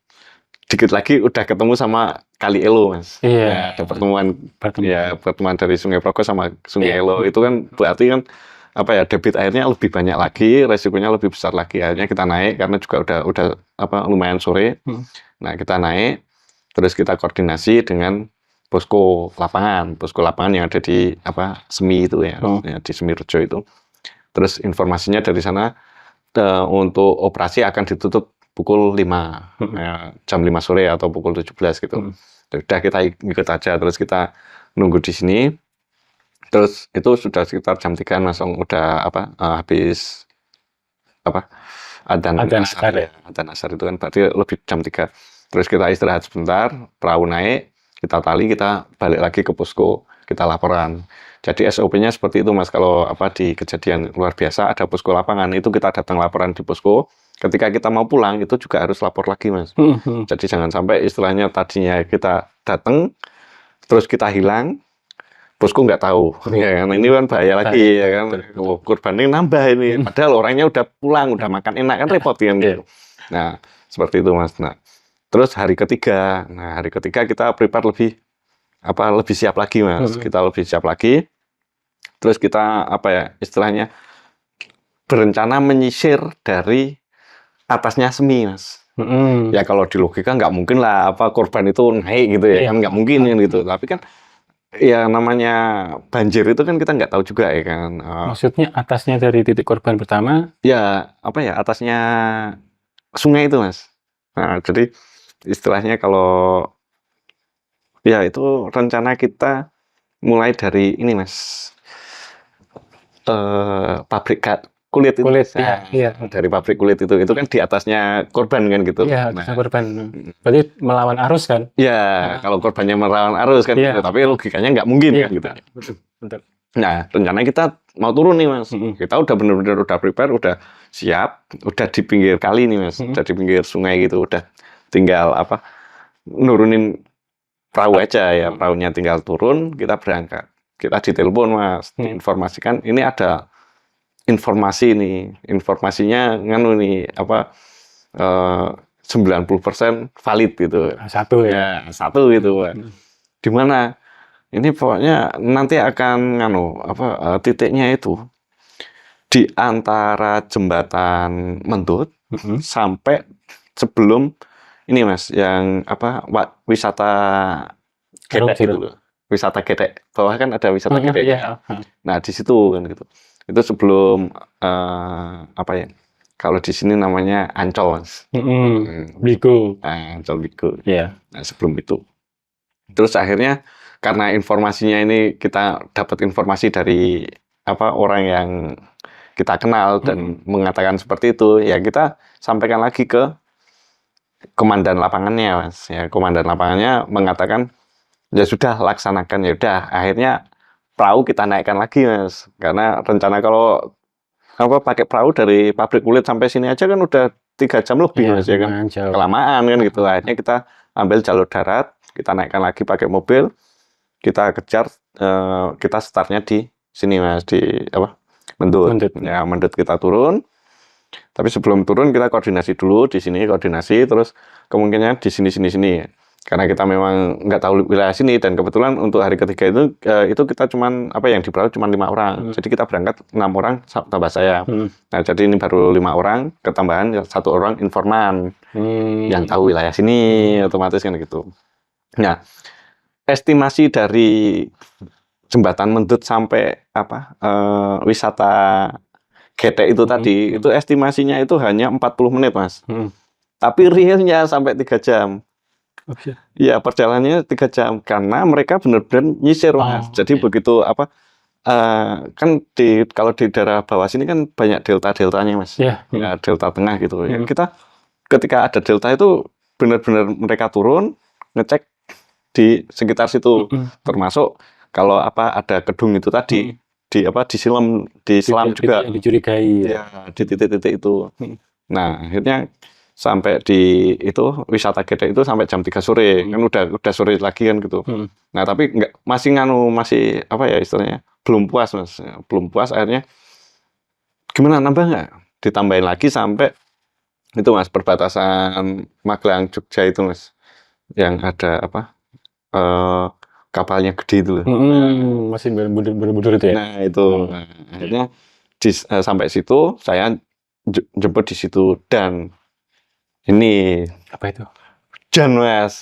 dikit lagi udah ketemu sama Kali Elo Mas. Ya, ada pertemuan dari Sungai Progo sama Sungai Elo itu kan berarti kan debit airnya lebih banyak lagi, resikonya lebih besar lagi. Akhirnya kita naik karena juga udah lumayan sore. Nah, kita naik terus kita koordinasi dengan posko lapangan yang ada di Semi itu ya di Semirejo itu. Terus informasinya dari sana untuk operasi akan ditutup pukul 5 jam 5 sore atau pukul 17 gitu. Udah kita ikut aja, terus kita nunggu di sini. Terus itu sudah sekitar jam 3 langsung udah habis adzan asar ya. Adzan asar itu kan berarti lebih jam 3. Terus kita istirahat sebentar, perahu naik, kita tali, kita balik lagi ke posko, kita laporan. Jadi SOP-nya seperti itu Mas, kalau di kejadian luar biasa ada posko lapangan, itu kita datang laporan di posko. Ketika kita mau pulang itu juga harus lapor lagi Mas. Jadi jangan sampai istilahnya tadinya kita datang terus kita hilang, posko nggak tahu, ya kan? Ini kan bahaya lagi ya kan, korbannya nambah ini. Padahal orangnya udah pulang, udah makan enak kan, repot kan gitu. Nah seperti itu Mas. Nah terus hari ketiga kita prepare lebih siap lagi Mas. Kita lebih siap lagi. Terus kita istilahnya berencana menyisir dari atasnya Semi Mas. Ya kalau di logika nggak mungkin lah korban itu naik gitu ya kan, nggak mungkin kan gitu. Tapi kan ya namanya banjir itu kan kita nggak tahu juga ya kan. Maksudnya atasnya dari titik korban pertama? Ya atasnya sungai itu Mas. Nah jadi istilahnya kalau ya itu rencana kita mulai dari ini Mas, pabrik kulit itu. Dari pabrik kulit itu kan di atasnya korban kan gitu. Iya, atasnya korban. Berarti melawan arus kan? Ya, kalau korbannya melawan arus kan, gitu. Tapi logikanya nggak mungkin kan gitu. Betul. Nah, rencana kita mau turun nih Mas. Kita udah benar-benar udah prepare, udah siap, udah di pinggir kali nih Mas, udah di pinggir sungai gitu, udah tinggal nurunin perahu aja ya, perahunya tinggal turun, kita berangkat. Kita ditelepon Mas, diinformasikan ini ada informasi nih, informasinya nganu nih 90% valid gitu. Satu ya. Satu gitu Pak. Di mana? Ini pokoknya nanti akan titiknya itu di antara jembatan Mendut sampai sebelum ini Mas, yang wisata Gedek gitu. Wisata Gedek. Bawah kan ada wisata Gedek. Nah, di situ kan gitu. Itu sebelum kalau di sini namanya Ancol Mas. Bigo. Ancol Bigo. Iya. Nah, sebelum itu. Terus akhirnya karena informasinya ini kita dapat informasi dari orang yang kita kenal dan mengatakan seperti itu, ya kita sampaikan lagi ke komandan lapangannya Mas. Ya, komandan lapangannya mengatakan ya sudah laksanakan, ya udah. Akhirnya perahu kita naikkan lagi Mas, karena rencana kalau pakai perahu dari pabrik kulit sampai sini aja kan udah 3 jam lebih Mas, ya kan kelamaan kan gitu. Akhirnya kita ambil jalur darat, kita naikkan lagi pakai mobil, kita kejar, kita startnya di sini Mas, di Mendut. Ya Mendut kita turun, tapi sebelum turun kita koordinasi dulu di sini, terus kemungkinan di sini Karena kita memang nggak tahu wilayah sini, dan kebetulan untuk hari ketiga itu kita cuman yang di perahu cuma 5 orang. Jadi kita berangkat 6 orang tambah saya. Nah, jadi ini baru 5 orang, ketambahan 1 orang informan yang tahu wilayah sini, otomatis kan gitu. Nah, estimasi dari Jembatan Mendut sampai wisata Gedek itu tadi, itu estimasinya itu hanya 40 menit, Mas. Tapi realnya sampai 3 jam. Iya, perjalanannya 3 jam karena mereka benar-benar nyisir, Mas. Jadi begitu kan kalau di daerah bawah sini kan banyak delta-deltanya, Mas. Ya, delta tengah gitu. Kita ketika ada delta itu benar-benar mereka turun ngecek di sekitar situ, termasuk kalau ada gedung itu tadi disilam juga, dicurigai. Ya, di titik-titik itu. Nah, akhirnya sampai di itu wisata Gedek itu sampai jam 3 sore, kan udah sore lagi kan gitu. Nah, tapi masih istilahnya belum puas, Mas. Belum puas, akhirnya gimana, nambah nggak? Ditambahin lagi sampai itu, Mas, perbatasan Magelang Jogja itu, Mas. Yang ada kapalnya gede itu loh. Masih berbudur itu ya. Nah, itu. Nah, akhirnya sampai situ saya jemput di situ, dan ini apa itu? Hujan, Mas.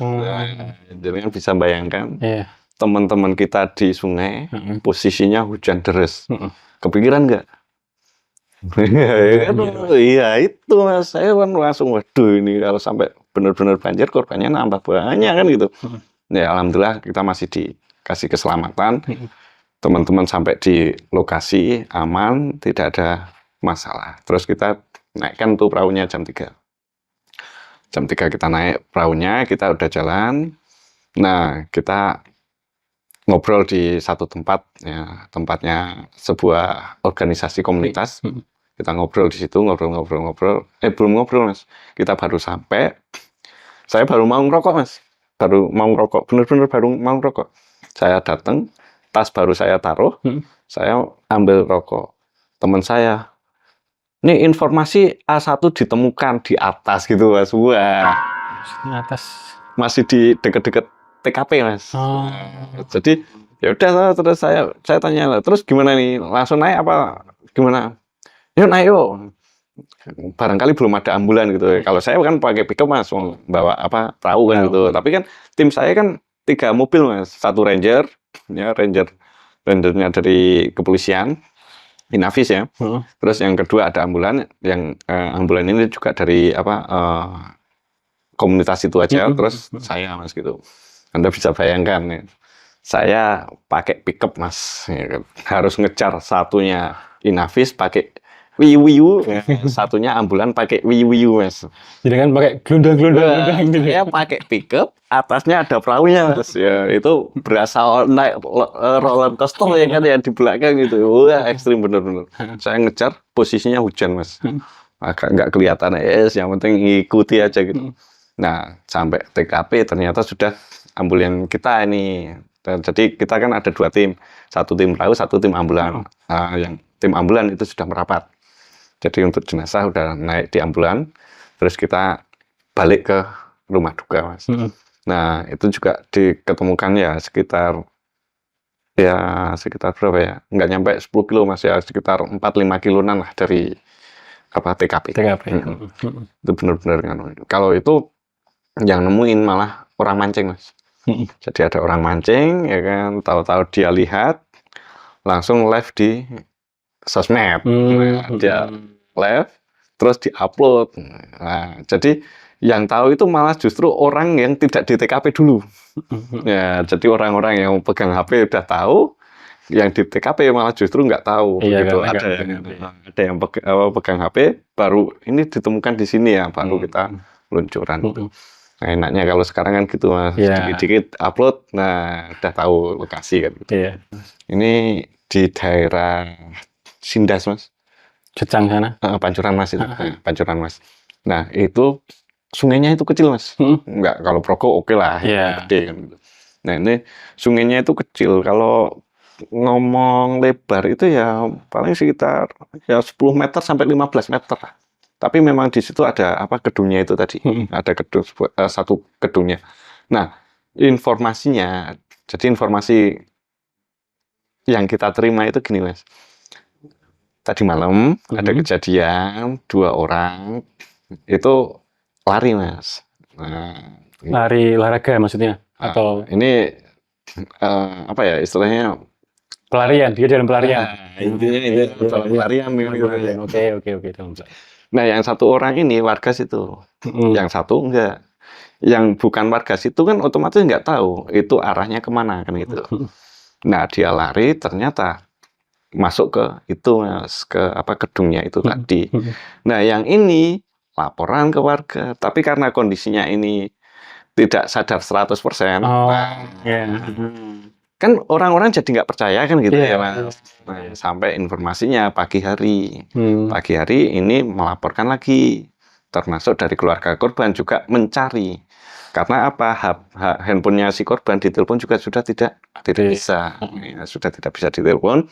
Jadi kan bisa bayangkan teman-teman kita di sungai posisinya hujan deres. Kepikiran nggak? Iya itu, Mas. Saya kan langsung, waduh, ini kalau sampai benar-benar banjir korbannya nambah banyak kan gitu. Ya, alhamdulillah kita masih dikasih keselamatan. Teman-teman sampai di lokasi aman, tidak ada masalah. Terus kita naikkan tuh perahunya jam 3. Jam 3 kita naik perahunya, kita udah jalan. Nah, kita ngobrol di satu tempat, ya, tempatnya sebuah organisasi komunitas. Kita ngobrol di situ, ngobrol. Belum ngobrol, Mas. Kita baru sampai. Saya baru mau ngerokok, Mas. Baru mau ngerokok, bener-bener baru mau ngerokok. Saya datang, tas baru saya taruh, saya ambil rokok. Teman saya, ini informasi A1 ditemukan di atas gitu, Mas. Wah. Di atas. Masih di dekat-dekat TKP, Mas. Jadi ya udah, terus saya tanya, terus gimana nih? Langsung naik apa gimana? Yuk naik yuk. Barangkali belum ada ambulan gitu. Kalau saya kan pakai pickup, Mas, bawa perahu kan gitu. Tapi kan tim saya kan 3 mobil, Mas. 1 ranger, ya rangernya dari kepolisian. Inavis ya. Terus yang kedua ada ambulan, yang ambulan ini juga dari komunitas itu aja. Terus saya, Mas, gitu. Anda bisa bayangkan ya. Saya pakai pickup, Mas. Ya, harus ngejar satunya Inavis pakai wiu, ya. Satunya ambulan pakai wiu, Mas. Jadi kan pakai gelundang gitu. Saya pakai pickup, atasnya ada perahunya, Mas. Ya, itu berasa naik roller coaster ya kan, ya di belakang gitu. Wah, ekstrim bener-bener. Saya ngejar, posisinya hujan, Mas. Agak nggak kelihatan, yang penting ngikuti aja gitu. Nah, sampai TKP ternyata sudah ambulan kita ini. Dan jadi kita kan ada 2 tim, 1 tim perahu, 1 tim ambulan. Yang tim ambulan itu sudah merapat. Jadi untuk jenazah udah naik di ambulan, terus kita balik ke rumah duka, Mas. Nah, itu juga diketemukan ya sekitar berapa ya? Nggak nyampe 10 kilo, Mas, ya, sekitar 4-5 kiloan lah dari TKP. Itu benar-benar kan. Kalau itu yang nemuin malah orang mancing, Mas. Jadi ada orang mancing, ya kan, tahu-tahu dia lihat, langsung live di sosmed. Dia live, terus di-upload. Nah, jadi yang tahu itu malah justru orang yang tidak di TKP dulu. Ya, jadi orang-orang yang pegang HP udah tahu, yang di TKP malah justru nggak tahu. Iya, gitu. Ada yang pegang HP, baru ini ditemukan di sini ya, baru kita luncuran. Nah, enaknya kalau sekarang kan gitu, Mas. Dikit-dikit upload, nah udah tahu lokasi kan. Gitu. Ini di daerah Sindas, Mas. Kecang sana? Pancuran, Mas, itu. Pancuran, Mas. Nah, itu sungainya itu kecil, Mas. Enggak, kalau Progo oke lah, gede kan. Nah, ini sungainya itu kecil. Kalau ngomong lebar itu ya paling sekitar 10 meter sampai 15 meter lah. Tapi memang di situ ada gedungnya itu tadi. Ada gedung, 1 gedungnya. Nah, informasinya, jadi informasi yang kita terima itu gini Mas. Tadi malam ada kejadian 2 orang itu lari Mas. Nah, Lari olahraga maksudnya? Atau ini apa ya istilahnya pelarian? Dia dalam pelarian? intinya ini dalam pelarian gitu ya. Oke. Nah, yang satu orang ini warga situ, yang satu enggak. Yang bukan warga situ kan otomatis nggak tahu itu arahnya kemana kan gitu. Nah, dia lari ternyata masuk ke itu Mas, ke apa gedungnya itu tadi. Nah, yang ini laporan ke warga, tapi karena kondisinya ini tidak sadar 100%. Kan orang-orang jadi nggak percaya kan gitu ya Mas. Nah, sampai informasinya pagi hari. Pagi hari ini melaporkan lagi, termasuk dari keluarga korban juga mencari. Karena apa? Handphonenya si korban ditelepon juga sudah tidak bisa. Ya, sudah tidak bisa ditelepon.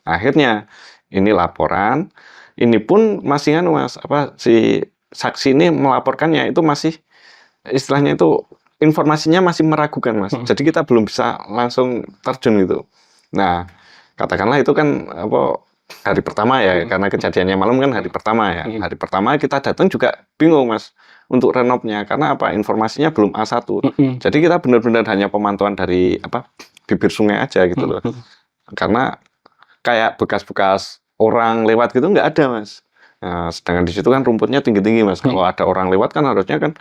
Akhirnya ini laporan, ini pun masih kan Mas, apa si saksi ini melaporkannya itu masih istilahnya itu informasinya masih meragukan Mas. Jadi kita belum bisa langsung terjun gitu. Nah, katakanlah itu kan apa hari pertama ya, karena kejadiannya malam kan hari pertama ya. Hari pertama kita datang juga bingung Mas untuk renopnya karena apa? Informasinya belum A1. Jadi kita benar-benar hanya pemantauan dari apa bibir sungai aja gitu loh. Karena kayak bekas-bekas orang lewat gitu nggak ada Mas. Nah, sedangkan di situ kan rumputnya tinggi-tinggi Mas. Kalau ada orang lewat kan harusnya kan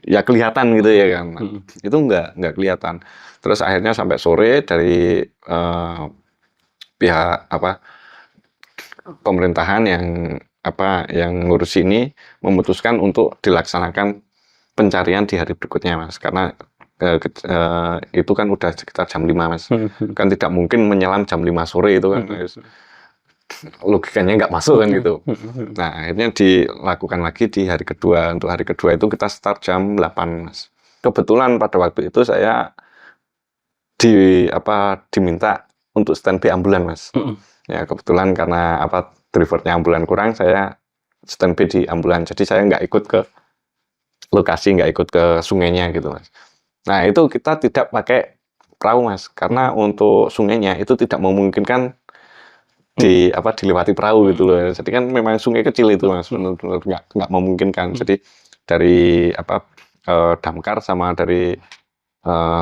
ya kelihatan gitu ya kan. Itu nggak kelihatan. Terus akhirnya sampai sore dari pihak apa pemerintahan yang ngurus ini memutuskan untuk dilaksanakan pencarian di hari berikutnya Mas. Karena itu kan udah sekitar jam 5 Mas. Kan tidak mungkin menyelam jam 5 sore itu kan. Logikanya nggak masuk kan gitu. Nah, akhirnya dilakukan lagi di hari kedua. Untuk hari kedua itu kita start jam 8 Mas. Kebetulan pada waktu itu saya diminta untuk standby ambulan Mas. Ya kebetulan karena apa drivernya ambulan kurang, saya standby di ambulan. Jadi saya nggak ikut ke lokasi, nggak ikut ke sungainya gitu Mas. Nah, itu kita tidak pakai perahu Mas, karena untuk sungainya itu tidak memungkinkan dilewati perahu gitu loh. Jadi kan memang sungai kecil itu Mas, benar-benar nggak memungkinkan. Jadi dari damkar sama dari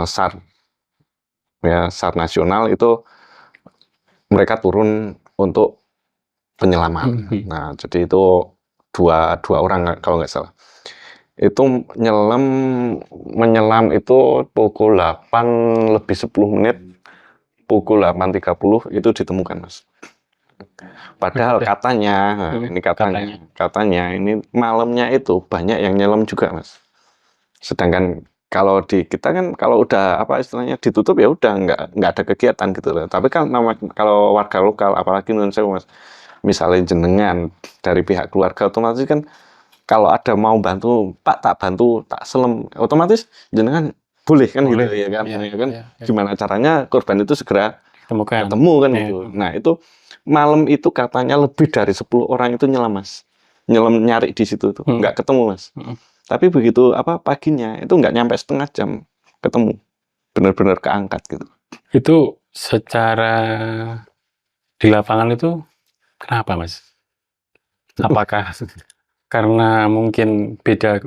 SAR ya SAR nasional itu mereka turun untuk penyelaman. Nah, jadi itu dua orang kalau nggak salah. Itu menyelam itu pukul 8 lebih 10 menit, pukul 8.30 itu ditemukan Mas. Padahal katanya ini malamnya itu banyak yang nyelam juga Mas. Sedangkan kalau di kita kan kalau udah apa istilahnya ditutup ya udah nggak ada kegiatan gitu loh. Tapi kan kalau warga lokal apalagi non sewu Mas, misalnya jenengan dari pihak keluarga otomatis kan kalau ada mau bantu Pak tak bantu tak selam otomatis jenengan boleh kan gitu ya kan. Gimana caranya korban itu segera ketemu kan gitu. Nah, itu malam itu katanya lebih dari 10 orang itu nyelam Mas. Nyelam nyari di situ tuh, nggak ketemu Mas. Tapi begitu paginya itu nggak nyampe setengah jam ketemu. Benar-benar keangkat gitu. Itu secara di lapangan itu kenapa Mas? Apakah karena mungkin beda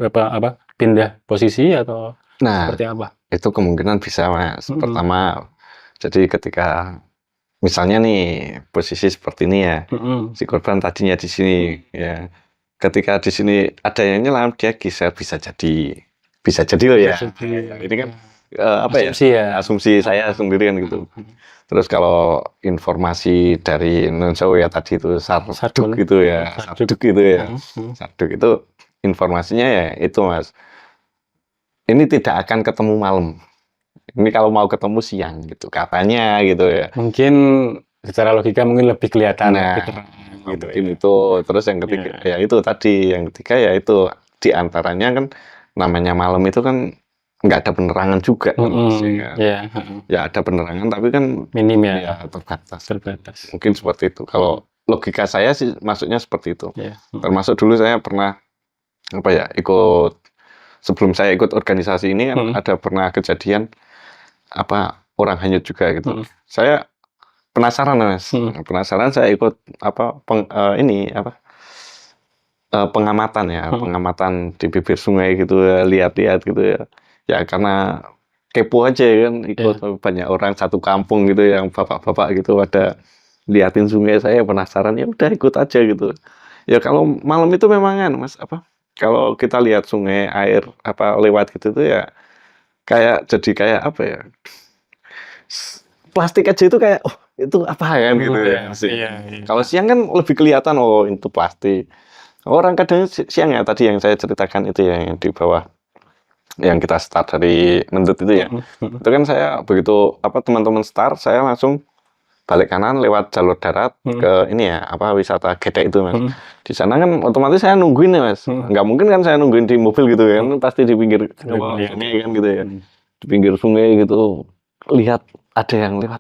pindah posisi atau seperti apa? Itu kemungkinan bisa Mas. Pertama, jadi ketika misalnya nih posisi seperti ini ya, si korban tadinya di sini ya. Ketika di sini ada yang nyelam, dia geser bisa jadi loh ya. Ini kan asumsi saya sendiri kan gitu. Terus kalau informasi dari non-sewu ya tadi itu sarduk gitu ya, sarduk itu informasinya ya itu Mas. Ini tidak akan ketemu malam. Ini kalau mau ketemu siang gitu katanya gitu ya. Mungkin secara logika mungkin lebih kelihatan gitu itu. Terus yang ketiga ya itu tadi, yang ketiga ya itu di antaranya kan namanya malam itu kan nggak ada penerangan juga ya ada penerangan tapi kan minim ya terbatas. Mungkin seperti itu kalau logika saya sih maksudnya seperti itu. Termasuk dulu saya pernah ikut sebelum saya ikut organisasi ini kan ada pernah kejadian apa orang hanyut juga gitu. Saya penasaran Mas, penasaran saya ikut apa pengamatan ya, pengamatan di bibir sungai gitu ya, lihat-lihat gitu ya. Ya karena kepo aja kan, ikut banyak orang satu kampung gitu yang bapak-bapak gitu pada liatin sungai, saya penasaran ya udah ikut aja gitu. Ya kalau malam itu memang kan Mas kalau kita lihat sungai air lewat gitu tuh ya kayak jadi kayak apa ya? Plastik aja itu kayak itu apa kan gitu ya. Kalau siang kan lebih kelihatan itu plastik. Orang kadang siang ya tadi yang saya ceritakan itu ya yang di bawah yang kita start dari Mendut itu ya. Itu kan saya begitu teman-teman start saya langsung balik kanan lewat jalur darat ke ini ya wisata Gedek itu Mas. Di sana kan otomatis saya nungguin ya Mas. Nggak mungkin kan saya nungguin di mobil gitu kan, pasti di pinggir sungai kan gitu ya. Di pinggir sungai gitu lihat ada yang lewat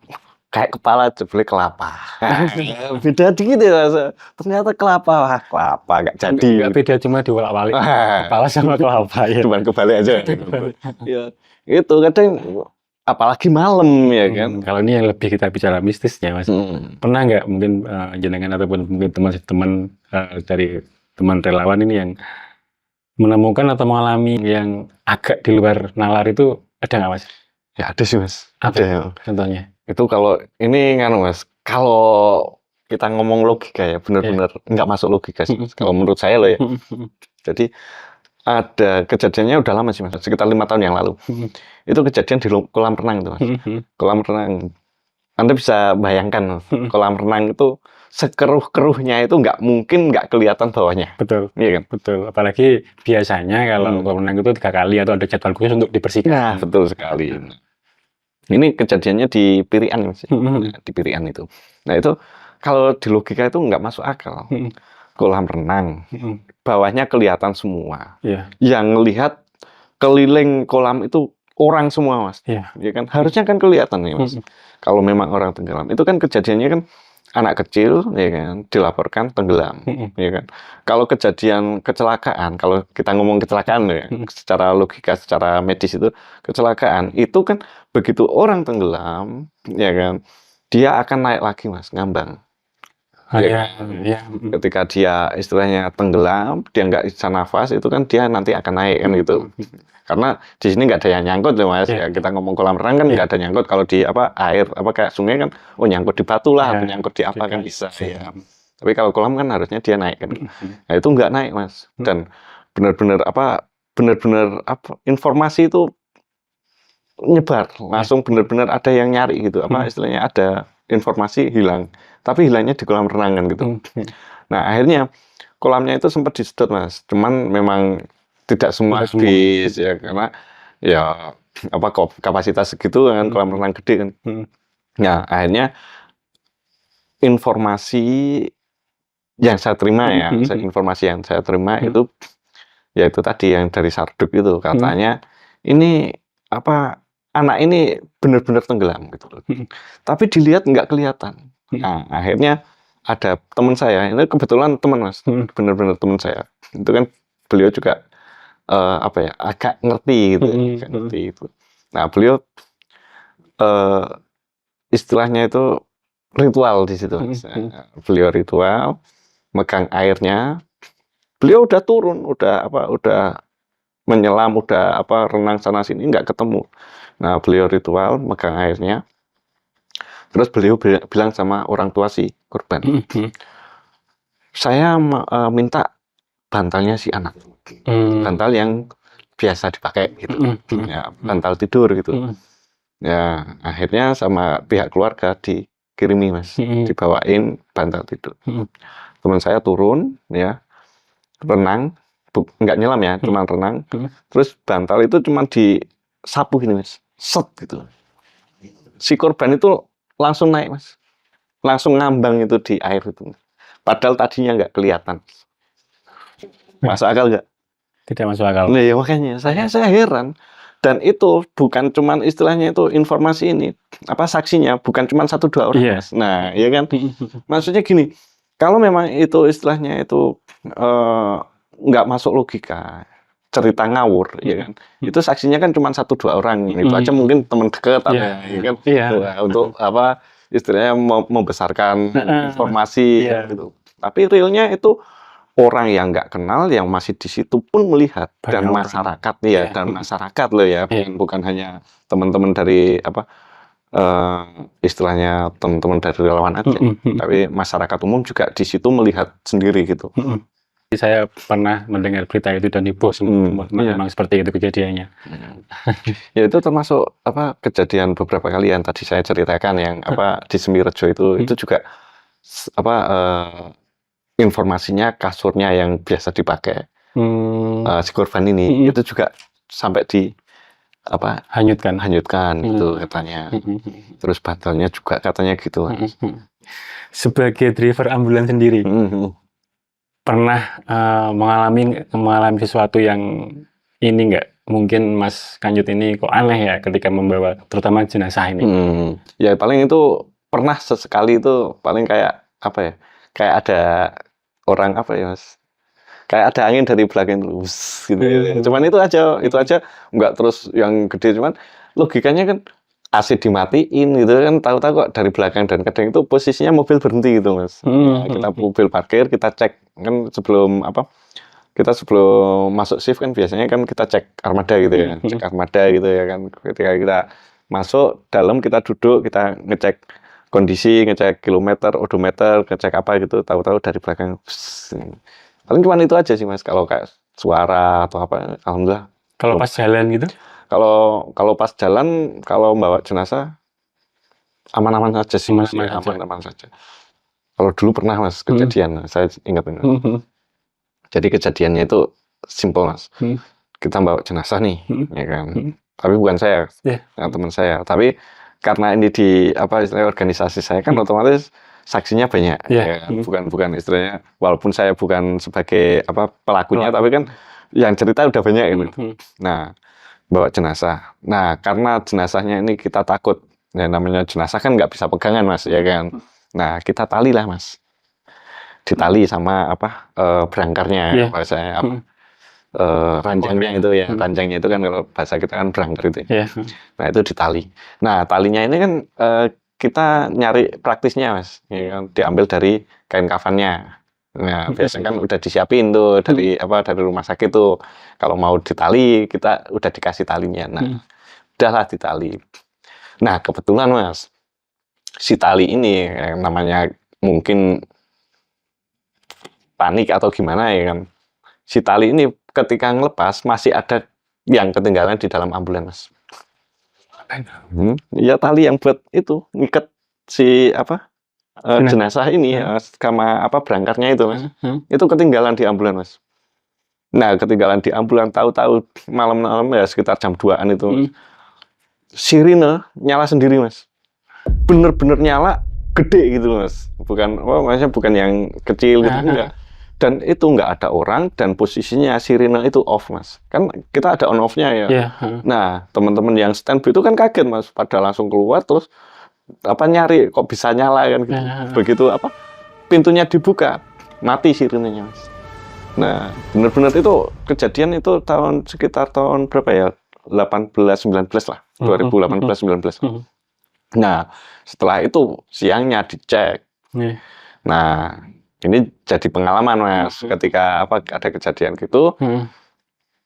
kayak kepala jebule kelapa. Beda dikit ya Mas. Ternyata kelapa nggak jadi. Nggak beda, cuma diwolak-walik kepala sama kelapa ya. Cuman kebalik aja. Ya itu kadang apalagi malam ya kan. Kalau ini yang lebih kita bicara mistisnya Mas. Pernah nggak mungkin jenengan ataupun mungkin teman-teman dari teman relawan ini yang menemukan atau mengalami yang agak di luar nalar itu ada nggak Mas? Ya ada sih Mas. Ada ya. Contohnya? Itu kalau ini kan Mas, kalau kita ngomong logika ya benar-benar nggak masuk logika sih Mas. Kalau menurut saya loh ya. Jadi ada kejadiannya udah lama sih Mas, sekitar 5 tahun yang lalu. Itu kejadian di kolam renang itu Mas. Kolam renang. Anda bisa bayangkan kolam renang itu sekeruh-keruhnya itu nggak mungkin nggak kelihatan bawahnya. Betul. Iya kan? Betul. Apalagi biasanya kalau kolam renang itu 3 kali atau ada jadwal khusus untuk dibersihkan. Nah, betul sekali. Ini kejadiannya di Pirian Mas. Di Pirian itu. Nah itu kalau di logika itu nggak masuk akal. Kolam renang, bawahnya kelihatan semua. Yang lihat keliling kolam itu orang semua Mas. Ya kan harusnya kan kelihatan nih Mas. Kalau memang orang tenggelam, itu kan kejadiannya kan anak kecil ya kan dilaporkan tenggelam ya kan. Kalau kejadian kecelakaan, kalau kita ngomong kecelakaan ya, secara logika secara medis itu kecelakaan itu kan begitu orang tenggelam ya kan dia akan naik lagi Mas, ngambang. Ketika dia istilahnya tenggelam, dia nggak bisa nafas, itu kan dia nanti akan naik kan gitu. Karena di sini nggak ada yang nyangkut loh Mas. Ya, kita ngomong kolam renang kan nggak ada nyangkut. Kalau di air kayak sungai kan, nyangkut di batu lah, atau nyangkut di apa kan bisa. Ya. Tapi kalau kolam kan harusnya dia naik kan. Nah itu nggak naik Mas. Dan benar-benar informasi itu nyebar, langsung benar-benar ada yang nyari gitu. Istilahnya ada informasi hilang. Tapi hilangnya di kolam renang kan gitu. Nah akhirnya kolamnya itu sempat disedot Mas. Cuman memang tidak semua habis ya karena ya kapasitas segitu kan kolam renang gede kan. Nah akhirnya informasi yang saya terima ya, informasi yang saya terima itu yaitu tadi yang dari Sarduk itu katanya ini anak ini benar-benar tenggelam gitu. Tapi dilihat nggak kelihatan. Nah, akhirnya ada teman saya, ini kebetulan teman Mas, benar-benar teman saya. Itu kan beliau juga agak ngerti gitu, Nah, beliau istilahnya itu ritual di situ. Beliau ritual, megang airnya. Beliau udah turun, udah menyelam, udah renang sana sini nggak ketemu. Nah, beliau ritual, megang airnya. Terus beliau bilang sama orang tua si korban, saya minta bantalnya si anak, bantal yang biasa dipakai gitu, ya, bantal tidur gitu. Ya akhirnya sama pihak keluarga dikirimi Mas, dibawain bantal tidur. Teman saya turun ya, renang, nggak nyelam ya, cuma renang. Terus bantal itu cuma disapu gini Mas, set gitu. Si korban itu langsung naik Mas, langsung ngambang itu di air itu. Padahal tadinya nggak kelihatan. Masuk akal nggak? Tidak masuk akal. Nah ya makanya saya heran. Dan itu bukan cuman istilahnya itu informasi ini, saksinya bukan cuma 1-2 orang. Mas. Nah ya kan, maksudnya gini, kalau memang itu istilahnya itu nggak masuk logika, cerita ngawur, ya kan? Itu saksinya kan cuma 1-2 orang, itu aja mungkin teman dekat, ya kan? Untuk apa istilahnya membesarkan informasi, gitu. Tapi realnya itu orang yang nggak kenal, yang masih di situ pun melihat, dan masyarakat, dan masyarakat loh ya, bukan hanya teman-teman dari apa istilahnya teman-teman dari relawan aja, tapi masyarakat umum juga di situ melihat sendiri gitu. Saya pernah mendengar berita itu dan heboh memang seperti itu kejadiannya. Ya itu termasuk apa kejadian beberapa kali yang tadi saya ceritakan yang apa di Semirejo itu juga apa informasinya kasurnya yang biasa dipakai si korban ini itu juga sampai di apa hanyutkan itu katanya. Terus bantalnya juga katanya gitu. Sebagai driver ambulans sendiri, pernah mengalami sesuatu yang ini nggak? Mungkin Mas Kanjut ini kok aneh ya ketika membawa terutama jenazah ini. Ya paling itu pernah sesekali itu paling kayak apa ya? Kayak ada orang apa ya Mas? Kayak ada angin dari belakang gitu. Cuman itu aja nggak terus yang gede, cuman logikanya kan AC dimatiin gitu kan, tahu-tahu kok dari belakang, dan kadang itu posisinya mobil berhenti gitu Mas. Nah, kita mobil parkir, kita cek kan sebelum masuk shift kan biasanya kan kita cek armada gitu ya, cek armada gitu ya kan. Ketika kita masuk dalam, kita duduk, kita ngecek kondisi, ngecek kilometer, odometer, ngecek apa gitu, tahu-tahu dari belakang. Paling cuma itu aja sih Mas, kalau kayak suara atau apa, alhamdulillah. Kalau pas jalan gitu? Kalau pas jalan, kalau bawa jenazah aman-aman saja sih Mas, aman-aman saja. Kalau dulu pernah Mas kejadian, saya ingat ini. Jadi kejadiannya itu simple Mas. Kita bawa jenazah nih, ya kan. Tapi bukan saya, teman saya. Tapi karena ini di apa istilahnya organisasi saya kan otomatis saksinya banyak, ya kan? Bukan istilahnya, walaupun saya bukan sebagai apa pelakunya, tapi kan yang cerita udah banyak gitu. Nah, bawa jenazah. Nah, karena jenazahnya ini kita takut, ya namanya jenazah kan nggak bisa pegangan Mas, ya kan. Nah, kita tali lah Mas, ditali sama apa berangkarnya, bahasanya apa ranjangnya itu ya, ranjangnya itu kan kalau bahasa kita kan berangkar itu. Nah, itu ditali. Nah, talinya ini kan kita nyari praktisnya Mas, ya kan? Diambil dari kain kafannya. Nah, biasanya kan udah disiapin tuh dari rumah sakit tuh. Kalau mau ditali, kita udah dikasih talinya. Nah, udahlah ditali. Nah, kebetulan Mas, si tali ini yang namanya mungkin panik atau gimana ya kan. Si tali ini ketika ngelepas masih ada yang ketinggalan di dalam ambulans. Ya tali yang buat itu ngikat si jenazah ini sama berangkarnya itu Mas. Itu ketinggalan di ambulan Mas. Nah, ketinggalan di ambulan, tahu-tahu malam-malam ya sekitar jam 2-an itu. Sirine nyala sendiri Mas. Bener-bener nyala gede gitu Mas. Maksudnya bukan yang kecil gitu enggak. Dan itu enggak ada orang dan posisinya sirine itu off Mas. Kan kita ada on off-nya ya. Nah, teman-teman yang standby itu kan kaget Mas, pada langsung keluar terus nyari kok bisa nyala kan gitu. Begitu pintunya dibuka, mati sirinenya Mas. Nah, benar-benar itu kejadian itu sekitar tahun berapa ya? 18-19 lah. 2018-19. Nah, setelah itu siangnya dicek. Nah, ini jadi pengalaman Mas, ketika ada kejadian gitu.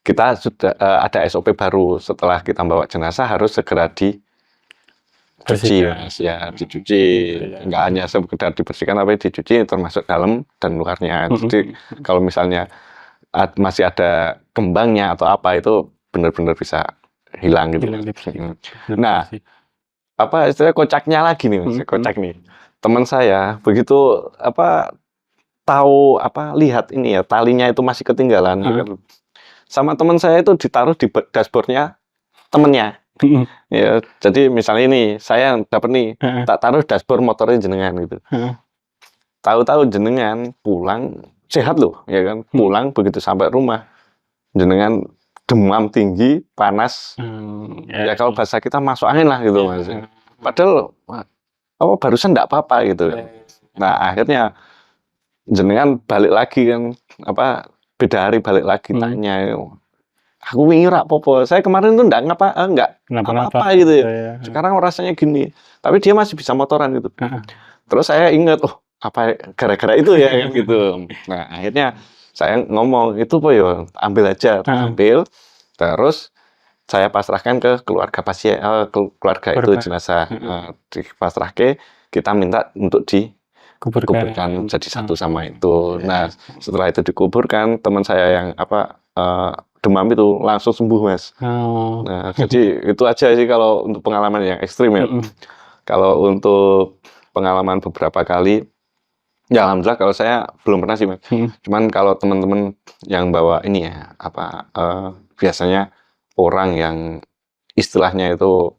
Kita sudah ada SOP baru, setelah kita bawa jenazah harus segera dicuci Mas, ya dicuci, nggak hanya sekedar dibersihkan tapi dicuci termasuk dalam dan luarnya. Jadi kalau misalnya masih ada kembangnya atau apa itu benar-benar bisa hilang gitu. Nah, istilahnya kocaknya lagi nih Mas, kocak nih. Teman saya begitu tahu lihat ini ya talinya itu masih ketinggalan. Sama teman saya itu ditaruh di dashboardnya temennya. Ya, jadi misalnya ini saya dapat nih, tak taruh dashboard motornya jenengan gitu. Tahu-tahu jenengan pulang sehat loh, ya kan? Pulang begitu sampai rumah jenengan demam tinggi, panas. Ya kalau bahasa kita masuk angin lah gitu Mas. Padahal barusan enggak apa-apa gitu. Nah, akhirnya jenengan balik lagi kan beda hari balik lagi tanya aku wingi ora apa-apa. Saya kemarin tuh enggak apa-apa gitu ya. Sekarang rasanya gini. Tapi dia masih bisa motoran gitu. Terus saya ingat, oh apa gara-gara itu ya kan gitu. Nah, akhirnya saya ngomong, itu po yo ambil aja, ambil. Terus saya pasrahkan ke keluarga pasien, keluarga itu jenazah, dipasrahke, kita minta untuk dikuburkan jadi satu sama itu. Nah, setelah itu dikuburkan, teman saya yang demam itu langsung sembuh, Mas. Nah, jadi itu aja sih kalau untuk pengalaman yang ekstrim ya. Kalau untuk pengalaman beberapa kali, ya alhamdulillah kalau saya belum pernah sih, Mas. Cuman kalau teman-teman yang bawa ini ya, biasanya orang yang istilahnya itu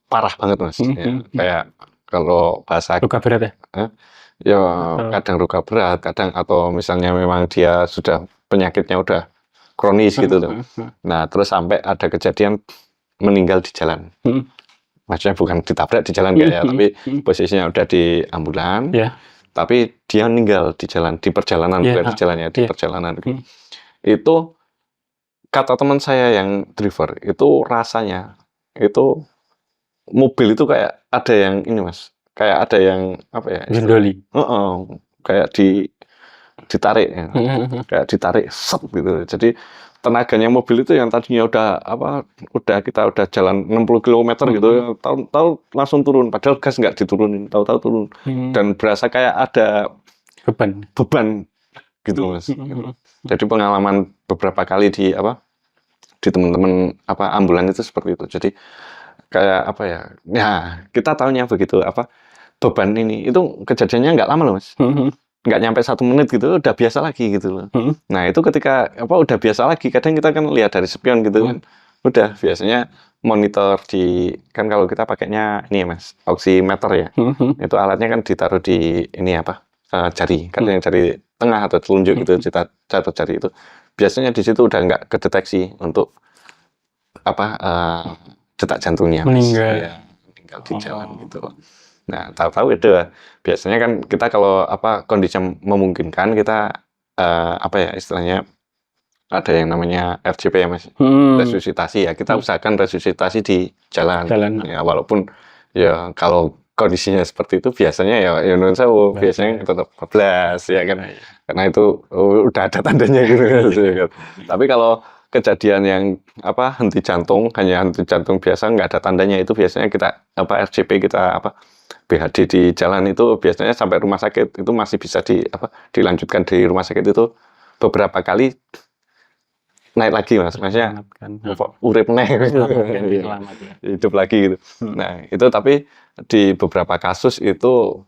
parah banget, Mas. Ya, kayak kalau bahasa luka berat ya? Ya kadang luka berat, kadang atau misalnya memang dia sudah penyakitnya udah kronis gitu tuh. Nah, terus sampai ada kejadian meninggal di jalan. Maksudnya bukan ditabrak di jalan kayak ya, tapi posisinya udah di ambulan. Tapi dia meninggal di jalan, di perjalanan, bukan di jalannya, di perjalanan. Itu kata teman saya yang driver, itu rasanya itu mobil itu kayak ada yang ini, Mas. Kayak ada yang apa ya? Jendoli. Kayak ditarik ya. Kayak ditarik set gitu. Jadi tenaganya mobil itu yang tadinya udah kita jalan 60 km gitu, tahu langsung turun, padahal gas nggak diturunin, tahu-tahu turun. Dan berasa kayak ada beban gitu, Mas. Jadi pengalaman beberapa kali di teman-teman ambulan itu seperti itu. Jadi kayak kita tahunya begitu beban ini itu kejadiannya nggak lama loh, Mas. Nggak nyampe 1 menit gitu udah biasa lagi gitu loh. Nah itu ketika udah biasa lagi, kadang kita kan lihat dari spion gitu kan, udah biasanya monitor kan kalau kita pakainya ini ya, Mas, oximeter ya. Itu alatnya kan ditaruh di ini jari, kan yang jari tengah atau telunjuk gitu, jatuh jari itu biasanya di situ udah nggak kedeteksi untuk detak jantungnya, Mas. Meninggal di jalan gitu. Nah, tahu-tahu itu biasanya kan kita kalau kondisi memungkinkan kita istilahnya ada yang namanya RCP ya, Mas. Resusitasi ya. Kita usahakan resusitasi di jalan. Ya, walaupun ya kalau kondisinya seperti itu biasanya ya menurut saya biasanya tetap 14 ya kan. Karena itu udah ada tandanya gitu kan. Tapi kalau kejadian yang henti jantung, hanya henti jantung biasa nggak ada tandanya, itu biasanya kita RCP kita BHD di jalan itu biasanya sampai rumah sakit itu masih bisa dilanjutkan di rumah sakit itu beberapa kali naik lagi, Mas. Maksudnya urip naik hidup lagi gitu. Nah itu tapi di beberapa kasus itu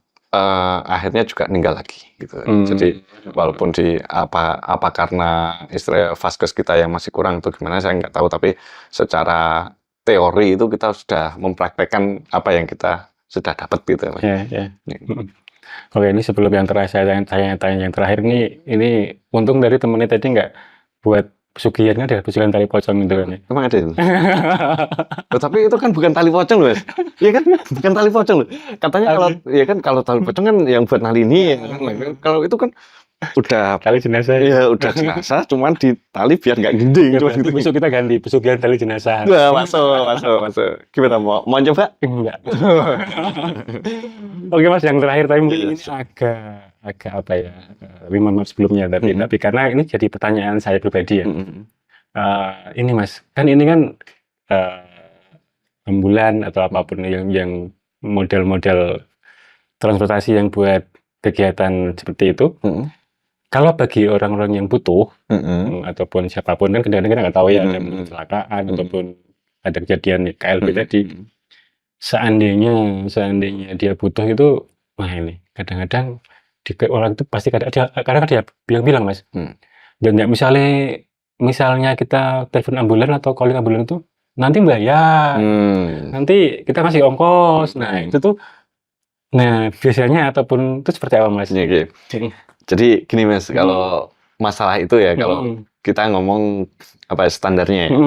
akhirnya juga meninggal lagi gitu. Jadi walaupun apa karena istilah vaskes kita yang masih kurang atau gimana saya nggak tahu, tapi secara teori itu kita sudah mempraktekkan apa yang kita sudah dapat gitu. Oke, ini sebelum yang terakhir saya tanya yang terakhir ini untung dari temennya tadi nggak buat pesugihan, kan ada pesugihan tali pocong itu kan. Emang ada itu? Tapi itu kan bukan tali pocong loh, Mas. Iya kan? Bukan tali pocong loh. Katanya kalau tali pocong kan yang buat nalini ya. Kalau itu kan udah tali jenazah. Iya, udah jenazah, cuman di tali biar nggak gending. Gitu. Besok kita ganti pesugihan tali jenazah. Wah, masuk. Gimana mau coba? Enggak. Oke, Mas, yang terakhir tadi mungkin ini agak apa ya? Tapi mohon maaf sebelumnya tapi karena ini jadi pertanyaan saya pribadi ya. Ini Mas, kan ini kan ambulan atau apapun yang model-model transportasi yang buat kegiatan seperti itu. Kalau bagi orang-orang yang butuh ataupun siapapun, kan kadang-kadang kita nggak tahu ya ada kecelakaan ataupun ada kejadian KLB tadi. Seandainya dia butuh itu, ini kadang-kadang orang itu pasti kadang dia bilang Mas, dan nggak misalnya kita telepon ambulan atau calling ambulan itu nanti bayar, nanti kita kasih ongkos. Nah itu tuh, biasanya ataupun itu seperti apa, Mas? Jadi gini, Mas, kalau masalah itu ya, kalau kita ngomong standarnya ya,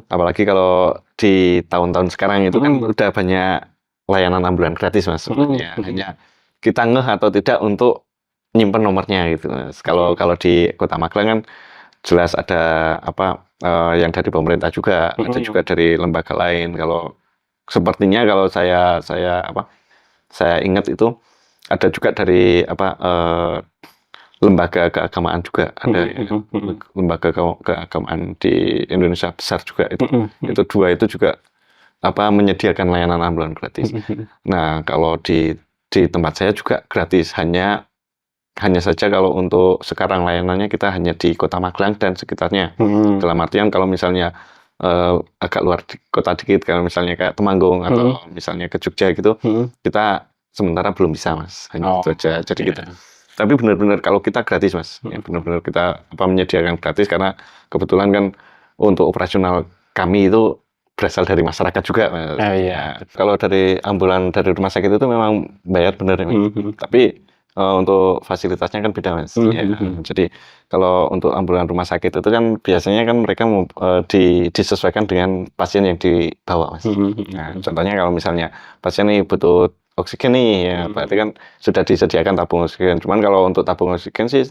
apalagi kalau di tahun-tahun sekarang itu kan udah banyak layanan ambulan gratis, Mas. Hanya kita ngeh atau tidak untuk nyimpen nomornya gitu, Mas. Kalau di Kota Magelang kan jelas ada yang dari pemerintah juga, ada juga dari lembaga lain. Kalau sepertinya kalau saya ingat itu ada juga dari lembaga keagamaan juga, ada lembaga keagamaan di Indonesia besar juga itu. Itu dua itu juga menyediakan layanan ambulan gratis. Nah, kalau di tempat saya juga gratis, hanya saja kalau untuk sekarang layanannya kita hanya di Kota Magelang dan sekitarnya. Dalam artian kalau misalnya agak luar kota dikit, kalau misalnya kayak Temanggung atau misalnya ke Jogja gitu, kita sementara belum bisa, Mas. Hanya itu aja. Jadi kita, tapi benar-benar kalau kita gratis, Mas. Ya, benar-benar kita menyediakan gratis karena kebetulan kan untuk operasional kami itu berasal dari masyarakat juga, Mas. Ya, kalau dari ambulan dari rumah sakit itu memang bayar benar, ya, Mas. Tapi untuk fasilitasnya kan beda, Mas. Ya, jadi kalau untuk ambulan rumah sakit itu kan biasanya kan mereka disesuaikan dengan pasien yang dibawa, Mas. Nah, contohnya kalau misalnya pasien ini butuh oksigen nih, ya berarti kan sudah disediakan tabung oksigen. Cuman kalau untuk tabung oksigen sih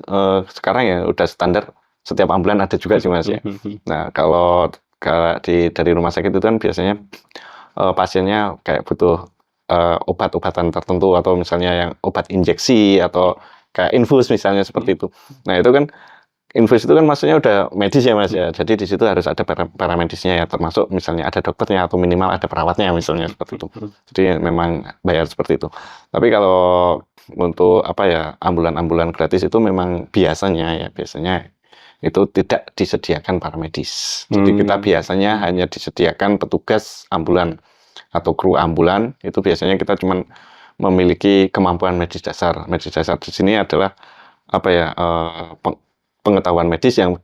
sekarang ya udah standar, setiap ambulan ada juga sih, Mas, ya. Nah, kalau dari rumah sakit itu kan biasanya pasiennya kayak butuh obat-obatan tertentu atau misalnya yang obat injeksi atau kayak infus misalnya seperti itu. Nah, itu kan infus itu kan maksudnya udah medis ya, Mas, ya. Jadi di situ harus ada paramedisnya ya, termasuk misalnya ada dokternya atau minimal ada perawatnya misalnya seperti itu. Jadi memang bayar seperti itu. Tapi kalau untuk ambulan-ambulan gratis itu memang biasanya itu tidak disediakan paramedis. Jadi kita biasanya hanya disediakan petugas ambulan atau kru ambulan. Itu biasanya kita cuma memiliki kemampuan medis dasar. Medis dasar di sini adalah pengetahuan medis yang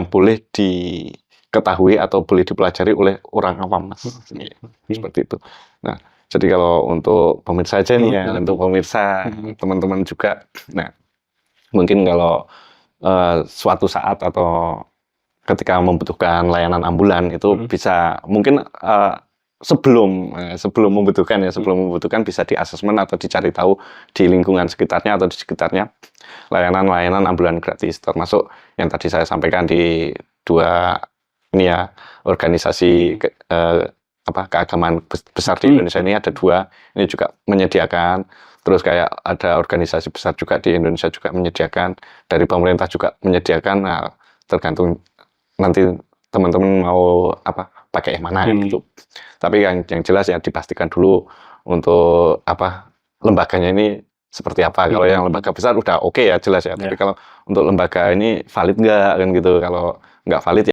boleh diketahui atau boleh dipelajari oleh orang awam, Mas. Seperti itu. Nah, jadi kalau untuk pemirsa aja nih ya, untuk pemirsa teman-teman juga. Nah, mungkin kalau suatu saat atau ketika membutuhkan layanan ambulan itu bisa mungkin sebelum membutuhkan bisa di asesmen atau dicari tahu di lingkungan sekitarnya atau di sekitarnya layanan-layanan ambulan gratis, termasuk yang tadi saya sampaikan di dua organisasi keagamaan besar di Indonesia ini, ada dua ini juga menyediakan. Terus kayak ada organisasi besar juga di Indonesia juga menyediakan, dari pemerintah juga menyediakan. Nah, tergantung nanti teman-teman mau pakai yang mana gitu. Tapi yang jelas ya dipastikan dulu untuk lembaganya ini seperti apa. Kalau yang lembaga besar udah oke ya, jelas ya. Tapi kalau untuk lembaga ini valid nggak kan gitu. Kalau nggak valid